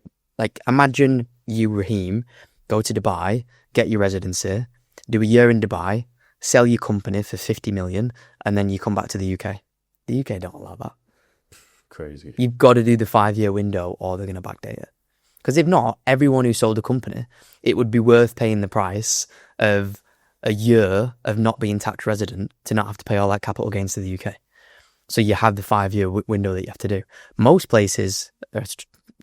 imagine you, Raheem, go to Dubai, get your residency, do a year in Dubai, sell your company for 50 million, and then you come back to the UK. The UK don't allow that. Crazy. You've got to do the 5-year window or they're going to backdate it. Because if not, everyone who sold a company, it would be worth paying the price of a year of not being tax resident to not have to pay all that capital gains to the UK. So you have the 5-year window that you have to do. Most places are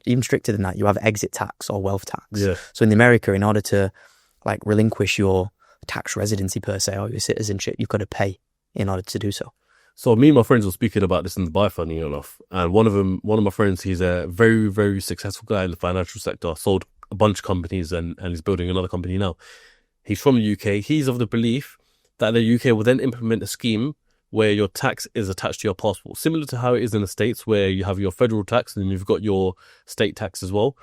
even stricter than that. You have exit tax or wealth tax. Yeah. So in America, in order to relinquish your tax residency per se or your citizenship, you've got to pay in order to do so. So me and my friends were speaking about this in Dubai, funny enough. And one of my friends, he's a very, very successful guy in the financial sector, sold a bunch of companies and he's building another company now. He's from the UK. He's of the belief that the UK will then implement a scheme where your tax is attached to your passport, similar to how it is in the States where you have your federal tax and you've got your state tax as well.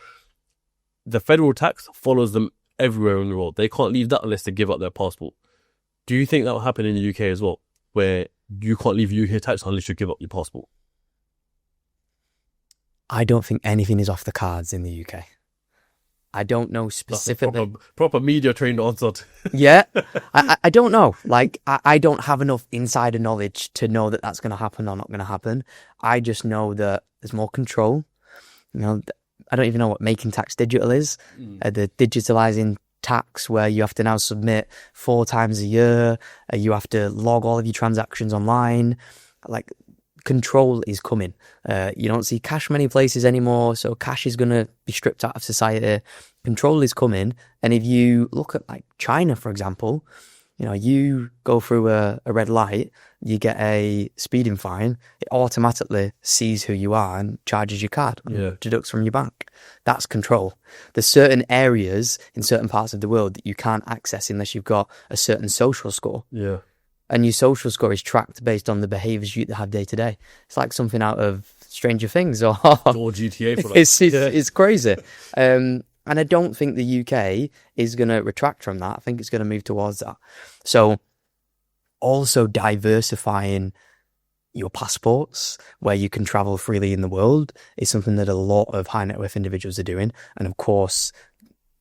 The federal tax follows them everywhere in the world. They can't leave that unless they give up their passport. Do you think that will happen in the UK as well, where you can't leave UK tax unless you give up your passport? I don't think anything is off the cards in the UK. I don't know specifically. Proper media trained answer. Yeah, I don't know. I don't have enough insider knowledge to know that that's going to happen or not going to happen. I just know that there's more control. I don't even know what making tax digital is. The digitalizing tax where you have to now submit 4 times a year. You have to log all of your transactions online. Control is coming. You don't see cash many places anymore, so cash is going to be stripped out of society. Control is coming. And if you look at China, for example, you go through a red light, you get a speeding fine, it automatically sees who you are and charges your card, deducts from your bank. That's control. There's certain areas in certain parts of the world that you can't access unless you've got a certain social score. Yeah. And your social score is tracked based on the behaviours you have day to day. It's like something out of Stranger Things or GTA for that. It's crazy. And I don't think the UK is going to retract from that. I think it's going to move towards that. So also diversifying your passports where you can travel freely in the world is something that a lot of high net worth individuals are doing. And of course,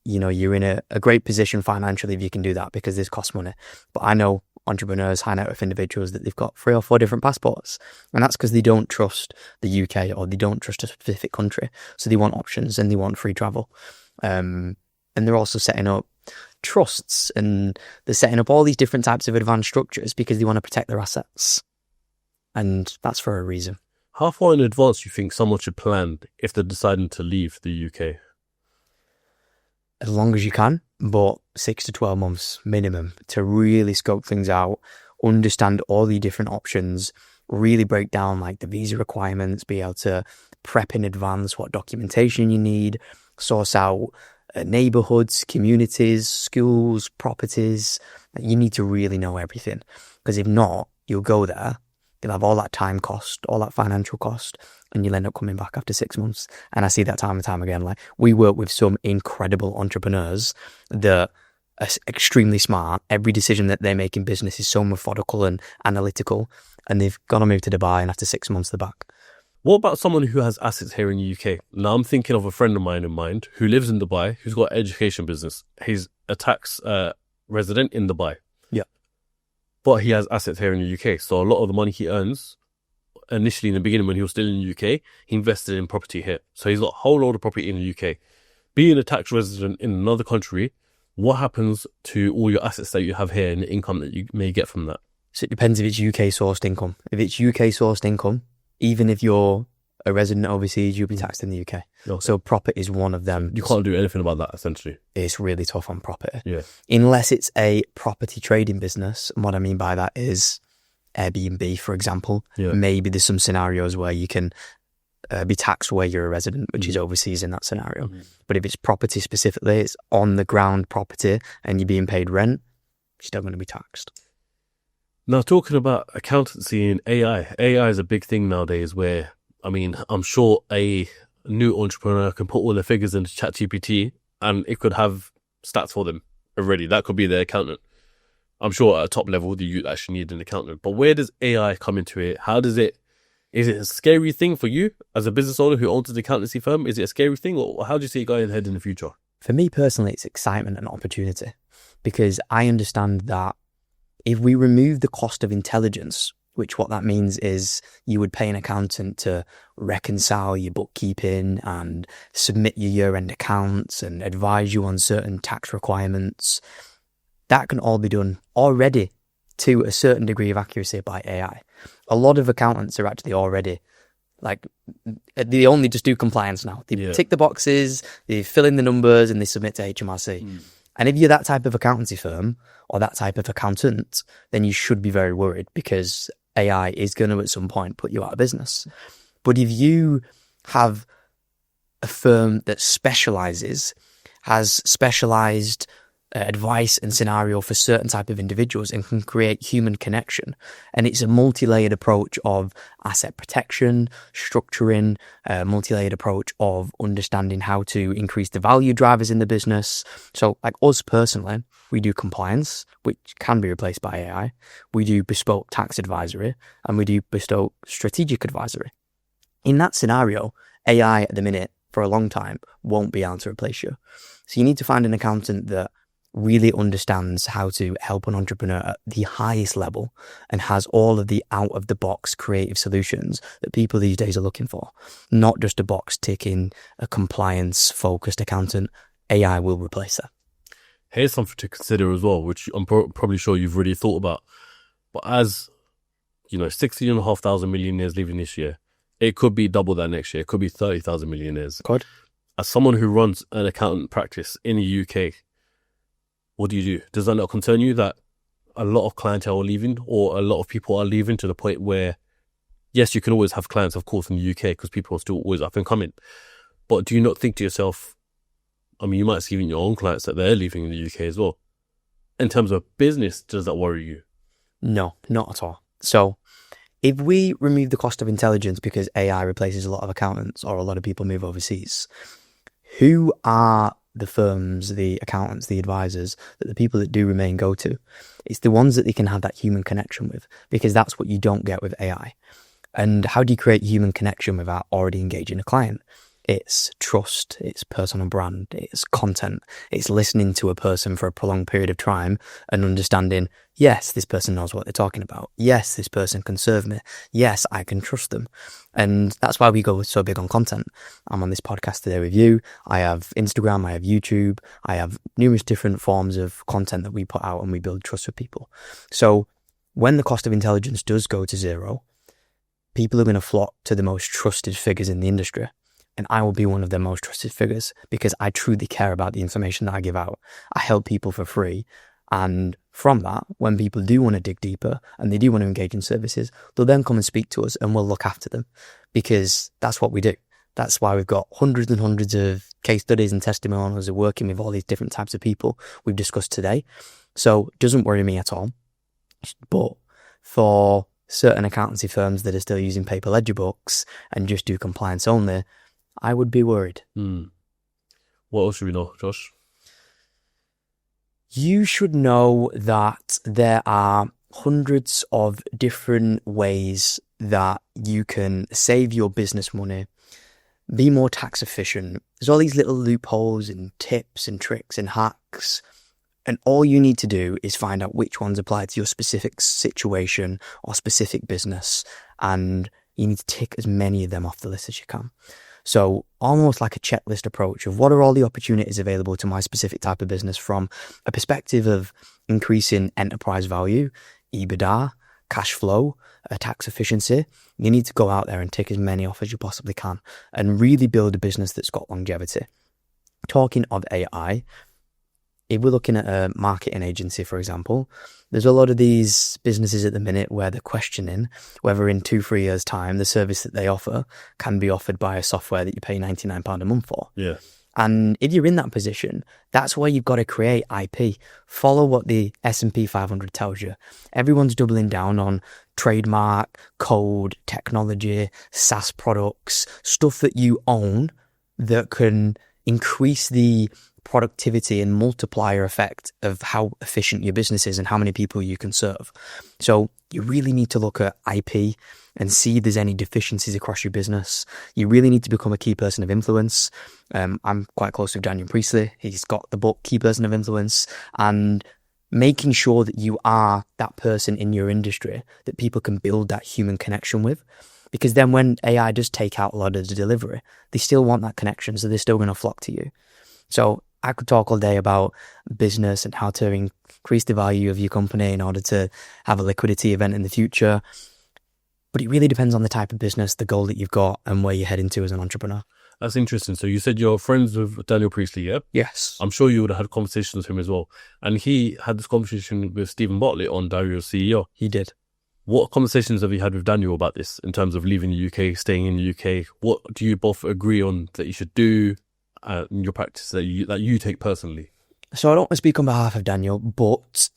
you're in a great position financially if you can do that because this costs money. But I know entrepreneurs, high net worth individuals, that they've got 3 or 4 different passports. And that's because they don't trust the UK or they don't trust a specific country. So they want options and they want free travel. And they're also setting up trusts and they're setting up all these different types of advanced structures because they want to protect their assets. And that's for a reason. How far in advance do you think someone should plan if they're deciding to leave the UK? As long as you can, but 6 to 12 months minimum to really scope things out, understand all the different options, really break down like the visa requirements, be able to prep in advance what documentation you need, source out neighborhoods, communities, schools, properties. You need to really know everything, because if not, you'll go there, you'll have all that time cost, all that financial cost, and you'll end up coming back after 6 months. And I see that time and time again. Like, we work with some incredible entrepreneurs that are extremely smart. Every decision that they make in business is so methodical and analytical, and they've got to move to Dubai, and after 6 months they're back. What about someone who has assets here in the UK? Now, I'm thinking of a friend of mine in mind who lives in Dubai, who's got an education business. He's a tax resident in Dubai. Yeah. But he has assets here in the UK. So a lot of the money he earns, initially in the beginning when he was still in the UK, he invested in property here. So he's got a whole load of property in the UK. Being a tax resident in another country, what happens to all your assets that you have here and the income that you may get from that? So it depends if it's UK sourced income. If it's UK sourced income, even if you're a resident overseas, you'll be taxed in the UK. Okay. So property is one of them. You can't do anything about that, essentially. It's really tough on property. Yeah. Unless it's a property trading business. And what I mean by that is Airbnb, for example. Yeah. Maybe there's some scenarios where you can be taxed where you're a resident, which is overseas in that scenario. But if it's property specifically, it's on the ground property and you're being paid rent, you're still going to be taxed. Now, talking about accountancy and AI is a big thing nowadays where, I mean, I'm sure a new entrepreneur can put all the figures into ChatGPT and it could have stats for them already. That could be their accountant. I'm sure at a top level, you actually need an accountant. But where does AI come into it? Is it a scary thing for you as a business owner who owns an accountancy firm? Is it a scary thing, or how do you see it going ahead in the future? For me personally, it's excitement and opportunity, because I understand that if we remove the cost of intelligence, which what that means is you would pay an accountant to reconcile your bookkeeping and submit your year-end accounts and advise you on certain tax requirements, that can all be done already to a certain degree of accuracy by AI. A lot of accountants are actually already, like, they only just do compliance now. They tick the boxes, they fill in the numbers, and they submit to HMRC. And if you're that type of accountancy firm or that type of accountant, then you should be very worried, because AI is going to at some point put you out of business. But if you have a firm that has specialized advice and scenario for certain type of individuals and can create human connection, and it's a multi-layered approach of asset protection, structuring, multi-layered approach of understanding how to increase the value drivers in the business. So like us personally, we do compliance, which can be replaced by AI. We do bespoke tax advisory, and we do bespoke strategic advisory. In that scenario, AI at the minute for a long time won't be able to replace you. So you need to find an accountant that really understands how to help an entrepreneur at the highest level and has all of the out-of-the-box creative solutions that people these days are looking for. Not just a box ticking, a compliance-focused accountant. AI will replace that. Here's something to consider as well, which I'm probably sure you've already thought about. But as, 16,500 millionaires leaving this year, it could be double that next year. It could be 30,000 millionaires. Good. As someone who runs an accountant practice in the UK, what do you do? Does that not concern you that a lot of clientele are leaving, or a lot of people are leaving to the point where, yes, you can always have clients, of course, in the UK because people are still always up and coming. But do you not think to yourself, I mean, you might see even your own clients that they're leaving in the UK as well. In terms of business, does that worry you? No, not at all. So if we remove the cost of intelligence because AI replaces a lot of accountants or a lot of people move overseas, who are the firms, the accountants, the advisors that the people that do remain go to? It's the ones that they can have that human connection with, because that's what you don't get with AI. And how do you create human connection without already engaging a client? It's trust, it's personal brand, it's content, it's listening to a person for a prolonged period of time and understanding, yes, this person knows what they're talking about. Yes, this person can serve me. Yes, I can trust them. And that's why we go so big on content. I'm on this podcast today with you. I have Instagram, I have YouTube, I have numerous different forms of content that we put out and we build trust with people. So when the cost of intelligence does go to zero, people are going to flock to the most trusted figures in the industry. And I will be one of their most trusted figures because I truly care about the information that I give out. I help people for free. And from that, when people do want to dig deeper and they do want to engage in services, they'll then come and speak to us and we'll look after them because that's what we do. That's why we've got hundreds and hundreds of case studies and testimonials of working with all these different types of people we've discussed today. So it doesn't worry me at all. But for certain accountancy firms that are still using paper ledger books and just do compliance only, I would be worried. What else should we know, Josh? You should know that there are hundreds of different ways that you can save your business money, be more tax efficient. There's all these little loopholes and tips and tricks and hacks. And all you need to do is find out which ones apply to your specific situation or specific business. And you need to tick as many of them off the list as you can. So almost like a checklist approach of what are all the opportunities available to my specific type of business from a perspective of increasing enterprise value, EBITDA, cash flow, tax efficiency. You need to go out there and tick as many off as you possibly can and really build a business that's got longevity. Talking of AI, if we're looking at a marketing agency, for example, there's a lot of these businesses at the minute where they're questioning whether in 2-3 years' time, the service that they offer can be offered by a software that you pay £99 a month for. Yeah. And if you're in that position, that's where you've got to create IP. Follow what the S&P 500 tells you. Everyone's doubling down on trademark, code, technology, SaaS products, stuff that you own that can increase the productivity and multiplier effect of how efficient your business is and how many people you can serve. So you really need to look at IP and see if there's any deficiencies across your business. You really need to become a key person of influence. I'm quite close with Daniel Priestley. He's got the book Key Person of Influence, and making sure that you are that person in your industry that people can build that human connection with. Because then when AI does take out a lot of the delivery, they still want that connection, so they're still going to flock to you. So I could talk all day about business and how to increase the value of your company in order to have a liquidity event in the future. But it really depends on the type of business, the goal that you've got, and where you're heading to as an entrepreneur. That's interesting. So you said you're friends with Daniel Priestley, yeah? Yes. I'm sure you would have had conversations with him as well. And he had this conversation with Stephen Bartlett on Dario's CEO. He did. What conversations have you had with Daniel about this in terms of leaving the UK, staying in the UK? What do you both agree on that you should do in your practice that you take personally? So I don't want to speak on behalf of Daniel, but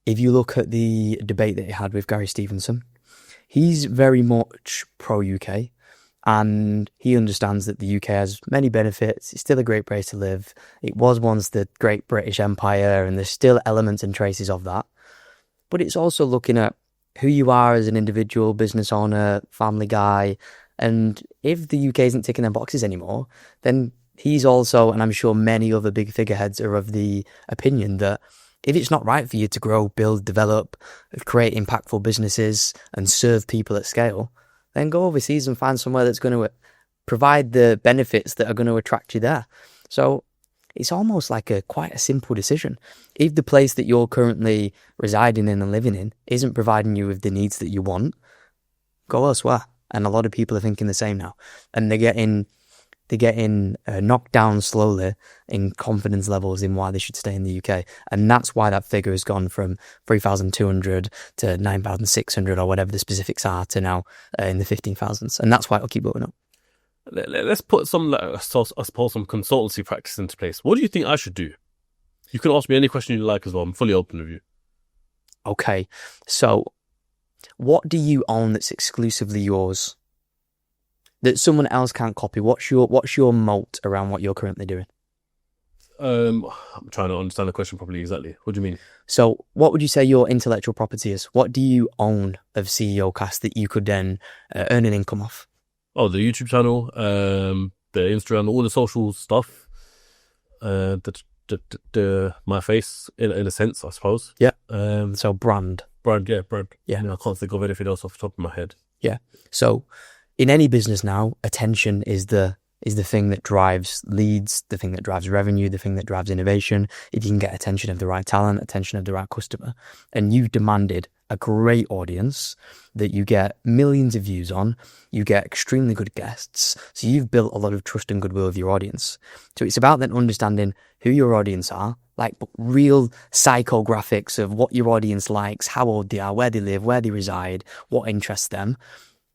if you look at the debate that he had with Gary Stevenson, he's very much pro-UK, and he understands that the UK has many benefits. It's still a great place to live. It was once the Great British Empire, and there's still elements and traces of that. But it's also looking at who you are as an individual, business owner, family guy, and if the UK isn't ticking their boxes anymore, then he's also, and I'm sure many other big figureheads are of the opinion that if it's not right for you to grow, build, develop, create impactful businesses and serve people at scale, then go overseas and find somewhere that's going to provide the benefits that are going to attract you there. So it's almost like quite a simple decision. If the place that you're currently residing in and living in isn't providing you with the needs that you want, go elsewhere. And a lot of people are thinking the same now. And they're getting knocked down slowly in confidence levels in why they should stay in the UK. And that's why that figure has gone from 3,200 to 9,600 or whatever the specifics are to now in the 15,000s. And that's why it'll keep going up. Let's put some consultancy practice into place. What do you think I should do? You can ask me any question you like as well. I'm fully open with you. Okay. So what do you own that's exclusively yours that someone else can't copy? What's your moat around what you're currently doing? I'm trying to understand the question properly. Exactly. What do you mean? So what would you say your intellectual property is? What do you own of CEOCAST that you could then earn an income off? Oh, the YouTube channel, the Instagram, all the social stuff. My face in a sense, I suppose. Yeah. So brand. Brand. Yeah. I can't think of anything else off the top of my head. Yeah. So in any business now, attention is the thing that drives leads, the thing that drives revenue, the thing that drives innovation. If you can get attention of the right talent, attention of the right customer, and you've demanded a great audience that you get millions of views on, you get extremely good guests. So you've built a lot of trust and goodwill with your audience. So it's about then understanding who your audience are, like real psychographics of what your audience likes, how old they are, where they live, where they reside, what interests them.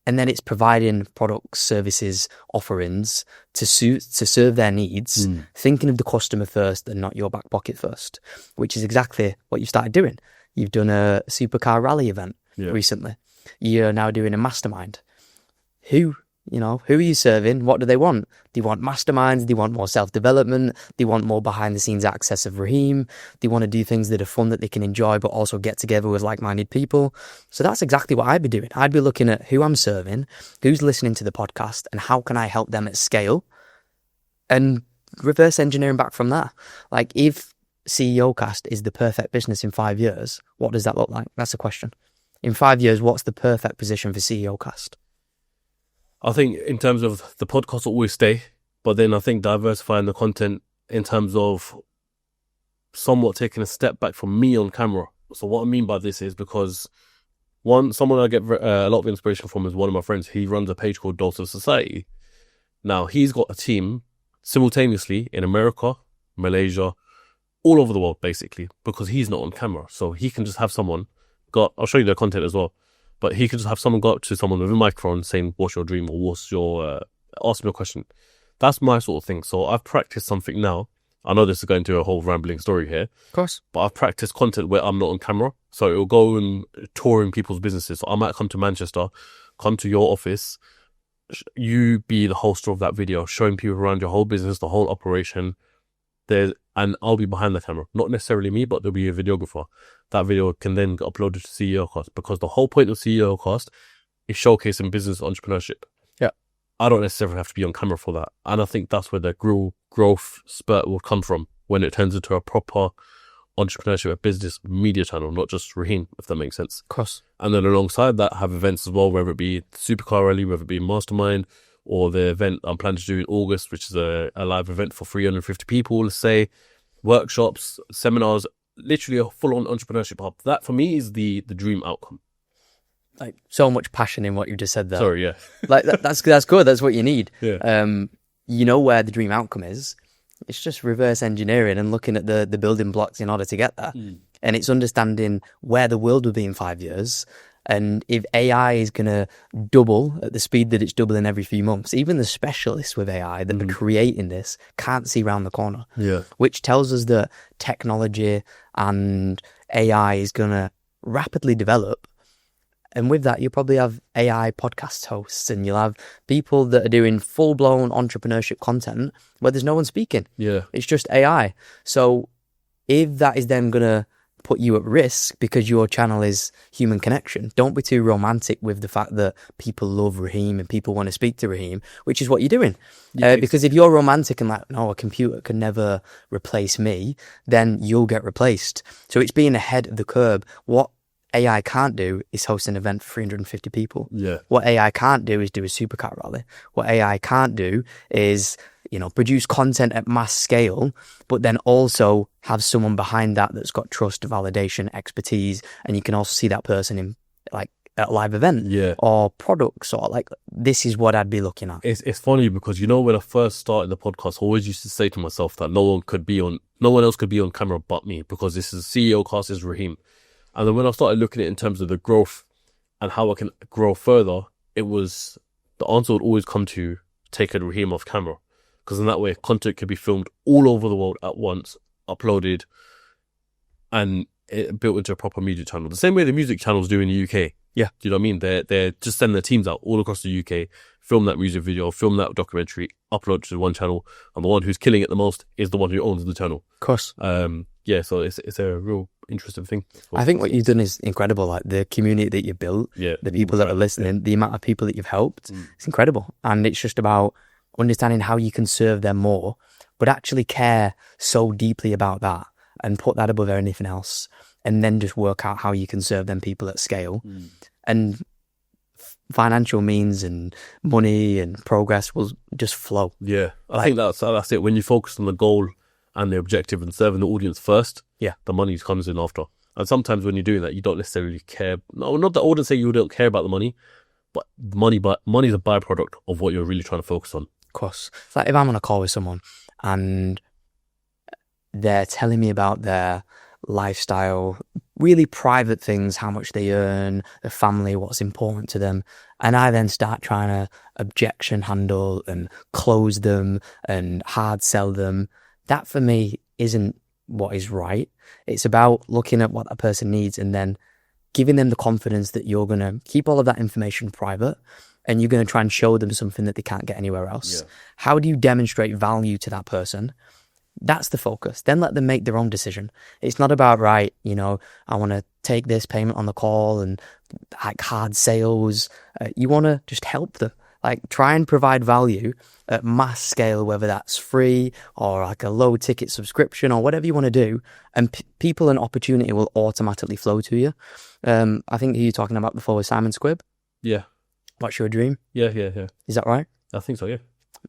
And then it's providing products, services, offerings to serve their needs, thinking of the customer first and not your back pocket first, which is exactly what you started doing. You've done a supercar rally event recently. You're now doing a mastermind. Who are you serving? What do they want? They want masterminds. They want more self-development. They want more behind-the-scenes access of Raheem. They want to do things that are fun that they can enjoy, but also get together with like-minded people. So that's exactly what I'd be doing. I'd be looking at who I'm serving, who's listening to the podcast, and how can I help them at scale, and reverse engineering back from that. Like, if CEOCAST is the perfect business in 5 years, what does that look like? That's a question. In 5 years, what's the perfect position for CEOCAST? I think in terms of the podcast will always stay, but then I think diversifying the content in terms of somewhat taking a step back from me on camera. So what I mean by this is because someone I get a lot of inspiration from is one of my friends. He runs a page called Dose of Society. Now he's got a team simultaneously in America, Malaysia, all over the world basically, because he's not on camera. So he can just have someone I'll show you their content as well. But he could just have someone go up to someone with a microphone saying, what's your dream, or ask me a question. That's my sort of thing. So I've practiced something now. I know this is going to a whole rambling story here. Of course. But I've practiced content where I'm not on camera. So it'll go and touring people's businesses. So I might come to Manchester, come to your office, you be the host of that video, showing people around your whole business, the whole operation. And I'll be behind the camera. Not necessarily me, but there'll be a videographer. That video can then get uploaded to CEOCAST, because the whole point of CEOCAST is showcasing business entrepreneurship. Yeah. I don't necessarily have to be on camera for that. And I think that's where the growth spurt will come from, when it turns into a proper entrepreneurship, a business media channel, not just Raheem, if that makes sense. Of course. And then alongside that, have events as well, whether it be Supercar Rally, whether it be Mastermind, or the event I'm planning to do in August, which is a live event for 350 people, let's say, workshops, seminars, literally a full-on entrepreneurship hub. That, for me, is the dream outcome. Like, so much passion in what you just said there. Sorry, yeah. Like, that's good. That's what you need. Yeah. You know where the dream outcome is. It's just reverse engineering and looking at the building blocks in order to get there. And it's understanding where the world will be in 5 years. And if AI is going to double at the speed that it's doubling every few months, even the specialists with AI that are creating this can't see around the corner. Yeah. Which tells us that technology and AI is going to rapidly develop. And with that, you'll probably have AI podcast hosts, and you'll have people that are doing full-blown entrepreneurship content where there's no one speaking. Yeah. It's just AI. So if that is then going to put you at risk because your channel is human connection, don't be too romantic with the fact that people love Raheem and people want to speak to Raheem, which is what you're doing. Because if you're romantic and like, no, a computer can never replace me, then you'll get replaced. So it's being ahead of the curve. What AI can't do is host an event for 350 people. Yeah. What AI can't do is do a supercar rally. What AI can't do is, produce content at mass scale, but then also have someone behind that that's got trust, validation, expertise, and you can also see that person in like at a live event, or products, or like, this is what I'd be looking at. It's funny because when I first started the podcast, I always used to say to myself that no one else could be on camera but me, because this is CEOCAST is Raheem. And then when I started looking at it in terms of the growth and how I can grow further, the answer would always come to taking Raheem off camera. Because in that way, content could be filmed all over the world at once, uploaded, and built into a proper media channel. The same way the music channels do in the UK. Yeah. Do you know what I mean? They're just sending their teams out all across the UK, film that music video, film that documentary, upload to one channel, and the one who's killing it the most is the one who owns the channel. Of course. So it's a real interesting thing. I think what you've done is incredible. Like, the community that you built, the people that are listening, the amount of people that you've helped, it's incredible. And it's just about understanding how you can serve them more, but actually care so deeply about that and put that above anything else, and then just work out how you can serve them people at scale. And financial means and money and progress will just flow. Yeah, I think that's it. When you focus on the goal and the objective and serving the audience first, the money comes in after. And sometimes when you're doing that, you don't necessarily care. No, not that I wouldn't say you don't care about the money, but money is a byproduct of what you're really trying to focus on. Of course. It's like if I'm on a call with someone and they're telling me about their lifestyle, really private things, how much they earn, their family, what's important to them, and I then start trying to objection handle and close them and hard sell them, that for me isn't what is right. It's about looking at what that person needs and then giving them the confidence that you're going to keep all of that information private and you're going to try and show them something that they can't get anywhere else. How do you demonstrate value to that person? That's the focus. Then let them make their own decision. It's not about, right, you know, I want to take this payment on the call and like hard sales. You want to just help them. Like try and provide value at mass scale, whether that's free or like a low ticket subscription or whatever you want to do. And people and opportunity will automatically flow to you. I think who you're talking about before was Simon Squibb. Yeah. What's your dream? Yeah. Is that right? I think so, yeah.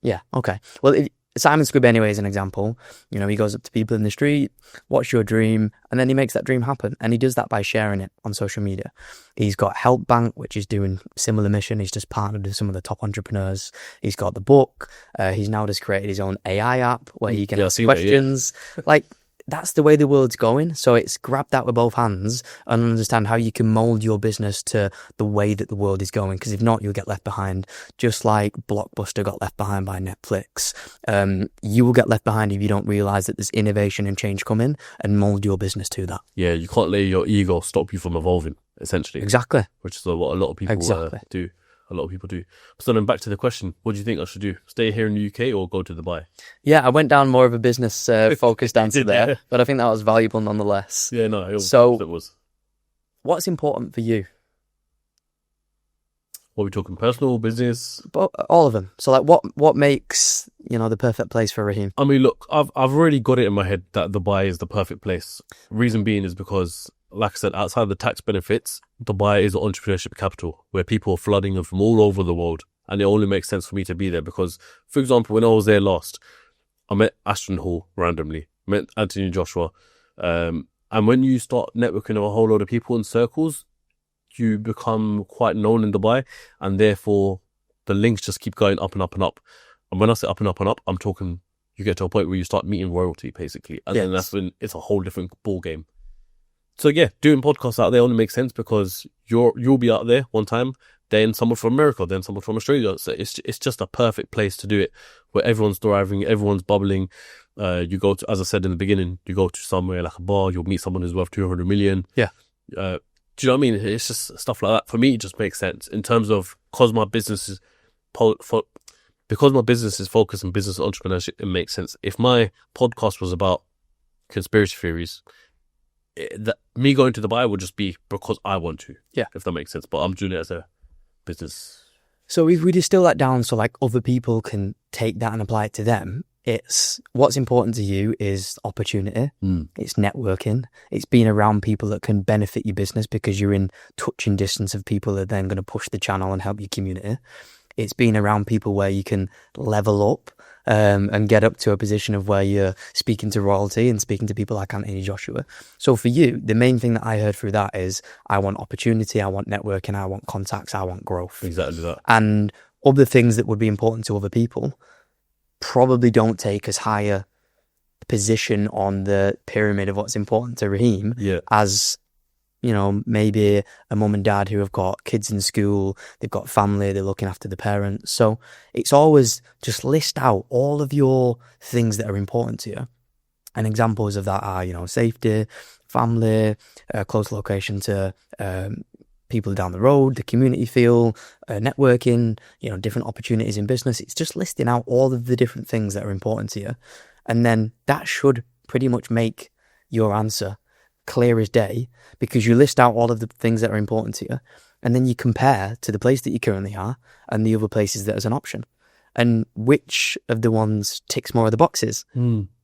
Yeah, okay. Well, Simon Squibb anyway is an example. You know, he goes up to people in the street, what's your dream? And then he makes that dream happen. And he does that by sharing it on social media. He's got Help Bank, which is doing similar mission. He's just partnered with some of the top entrepreneurs. He's got the book. He's now just created his own AI app where he can ask questions. Like, that's the way the world's going. So it's grab that with both hands and understand how you can mold your business to the way that the world is going. Because if not, you'll get left behind. Just like Blockbuster got left behind by Netflix. You will get left behind if you don't realize that there's innovation and change coming and mold your business to that. Yeah, you can't let your ego stop you from evolving, essentially. Exactly. Which is what a lot of people do. A lot of people do. So then back to the question, what do you think I should do? Stay here in the UK or go to Dubai? Yeah, I went down more of a business focused answer there, but I think that was valuable nonetheless. Yeah, no, it was. What's important for you? What are we talking, personal, business? But all of them. So like what makes, you know, the perfect place for Raheem? I mean, look, I've already got it in my head that Dubai is the perfect place. Reason being is because, like I said, outside the tax benefits, Dubai is an entrepreneurship capital where people are flooding in from all over the world. And it only makes sense for me to be there because, for example, when I was there last, I met Ashton Hall randomly, met Anthony Joshua. And when you start networking with a whole load of people in circles, you become quite known in Dubai. And therefore, the links just keep going up and up and up. And when I say up and up and up, I'm talking, you get to a point where you start meeting royalty, basically. And then that's when it's a whole different ball game. So yeah, doing podcasts out there only makes sense because you'll be out there one time, then someone from America, then someone from Australia. So it's just a perfect place to do it, where everyone's thriving, everyone's bubbling. You go to, as I said in the beginning, you go to somewhere like a bar, you'll meet someone who's worth 200 million. Yeah. Do you know what I mean? It's just stuff like that. For me, it just makes sense in terms of because my business is focused on business entrepreneurship. It makes sense. If my podcast was about conspiracy theories, that me going to Dubai would just be because I want to, if that makes sense. But I'm doing it as a business. So if we distill that down so like other people can take that and apply it to them, it's what's important to you is opportunity, it's networking, it's being around people that can benefit your business because you're in touching distance of people that are then going to push the channel and help your community. It's being around people where you can level up and get up to a position of where you're speaking to royalty and speaking to people like Anthony Joshua. So for you, the main thing that I heard through that is I want opportunity, I want networking, I want contacts, I want growth. Exactly that. And other things that would be important to other people probably don't take as high a position on the pyramid of what's important to Raheem as, you know, maybe a mum and dad who have got kids in school, they've got family, they're looking after the parents. So it's always just list out all of your things that are important to you. And examples of that are, you know, safety, family, close location to people down the road, the community feel, networking, you know, different opportunities in business. It's just listing out all of the different things that are important to you. And then that should pretty much make your answer clear as day because you list out all of the things that are important to you and then you compare to the place that you currently are and the other places that is an option. And which of the ones ticks more of the boxes?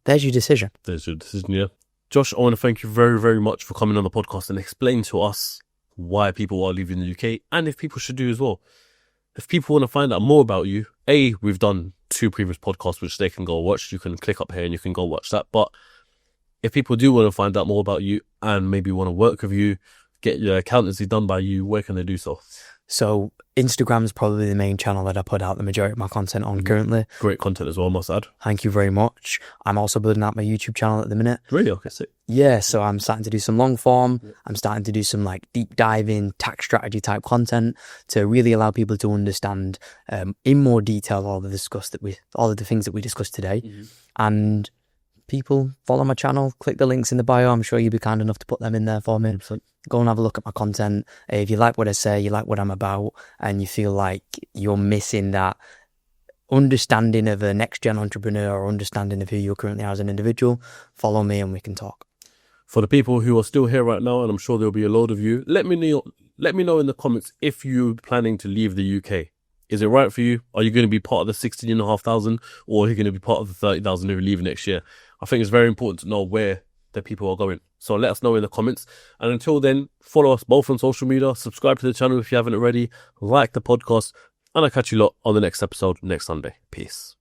There's your decision. There's your decision, yeah. Josh, I want to thank you very, very much for coming on the podcast and explain to us why people are leaving the UK and if people should do as well. If people want to find out more about you, we've done 2 previous podcasts which they can go watch. You can click up here and you can go watch that. But if people do want to find out more about you and maybe want to work with you, get your accountancy done by you, where can they do so? So Instagram is probably the main channel that I put out the majority of my content on currently. Great content as well, I must add. Thank you very much. I'm also building out my YouTube channel at the minute. Really? Okay, sick. Yeah, so I'm starting to do some long form. I'm starting to do some like deep diving tax strategy type content to really allow people to understand in more detail all of the things that we discussed today. And people follow my channel, click the links in the bio. I'm sure you'll be kind enough to put them in there for me. So go and have a look at my content. If you like what I say, you like what I'm about, and you feel like you're missing that understanding of a next gen entrepreneur or understanding of who you currently are as an individual, follow me and we can talk. For the people who are still here right now, and I'm sure there'll be a load of you, let me know in the comments if you're planning to leave the UK. Is it right for you? Are you going to be part of the 16,500 or are you going to be part of the 30,000 who are leaving next year? I think it's very important to know where the people are going. So let us know in the comments. And until then, follow us both on social media, subscribe to the channel if you haven't already, like the podcast, and I'll catch you lot on the next episode next Sunday. Peace.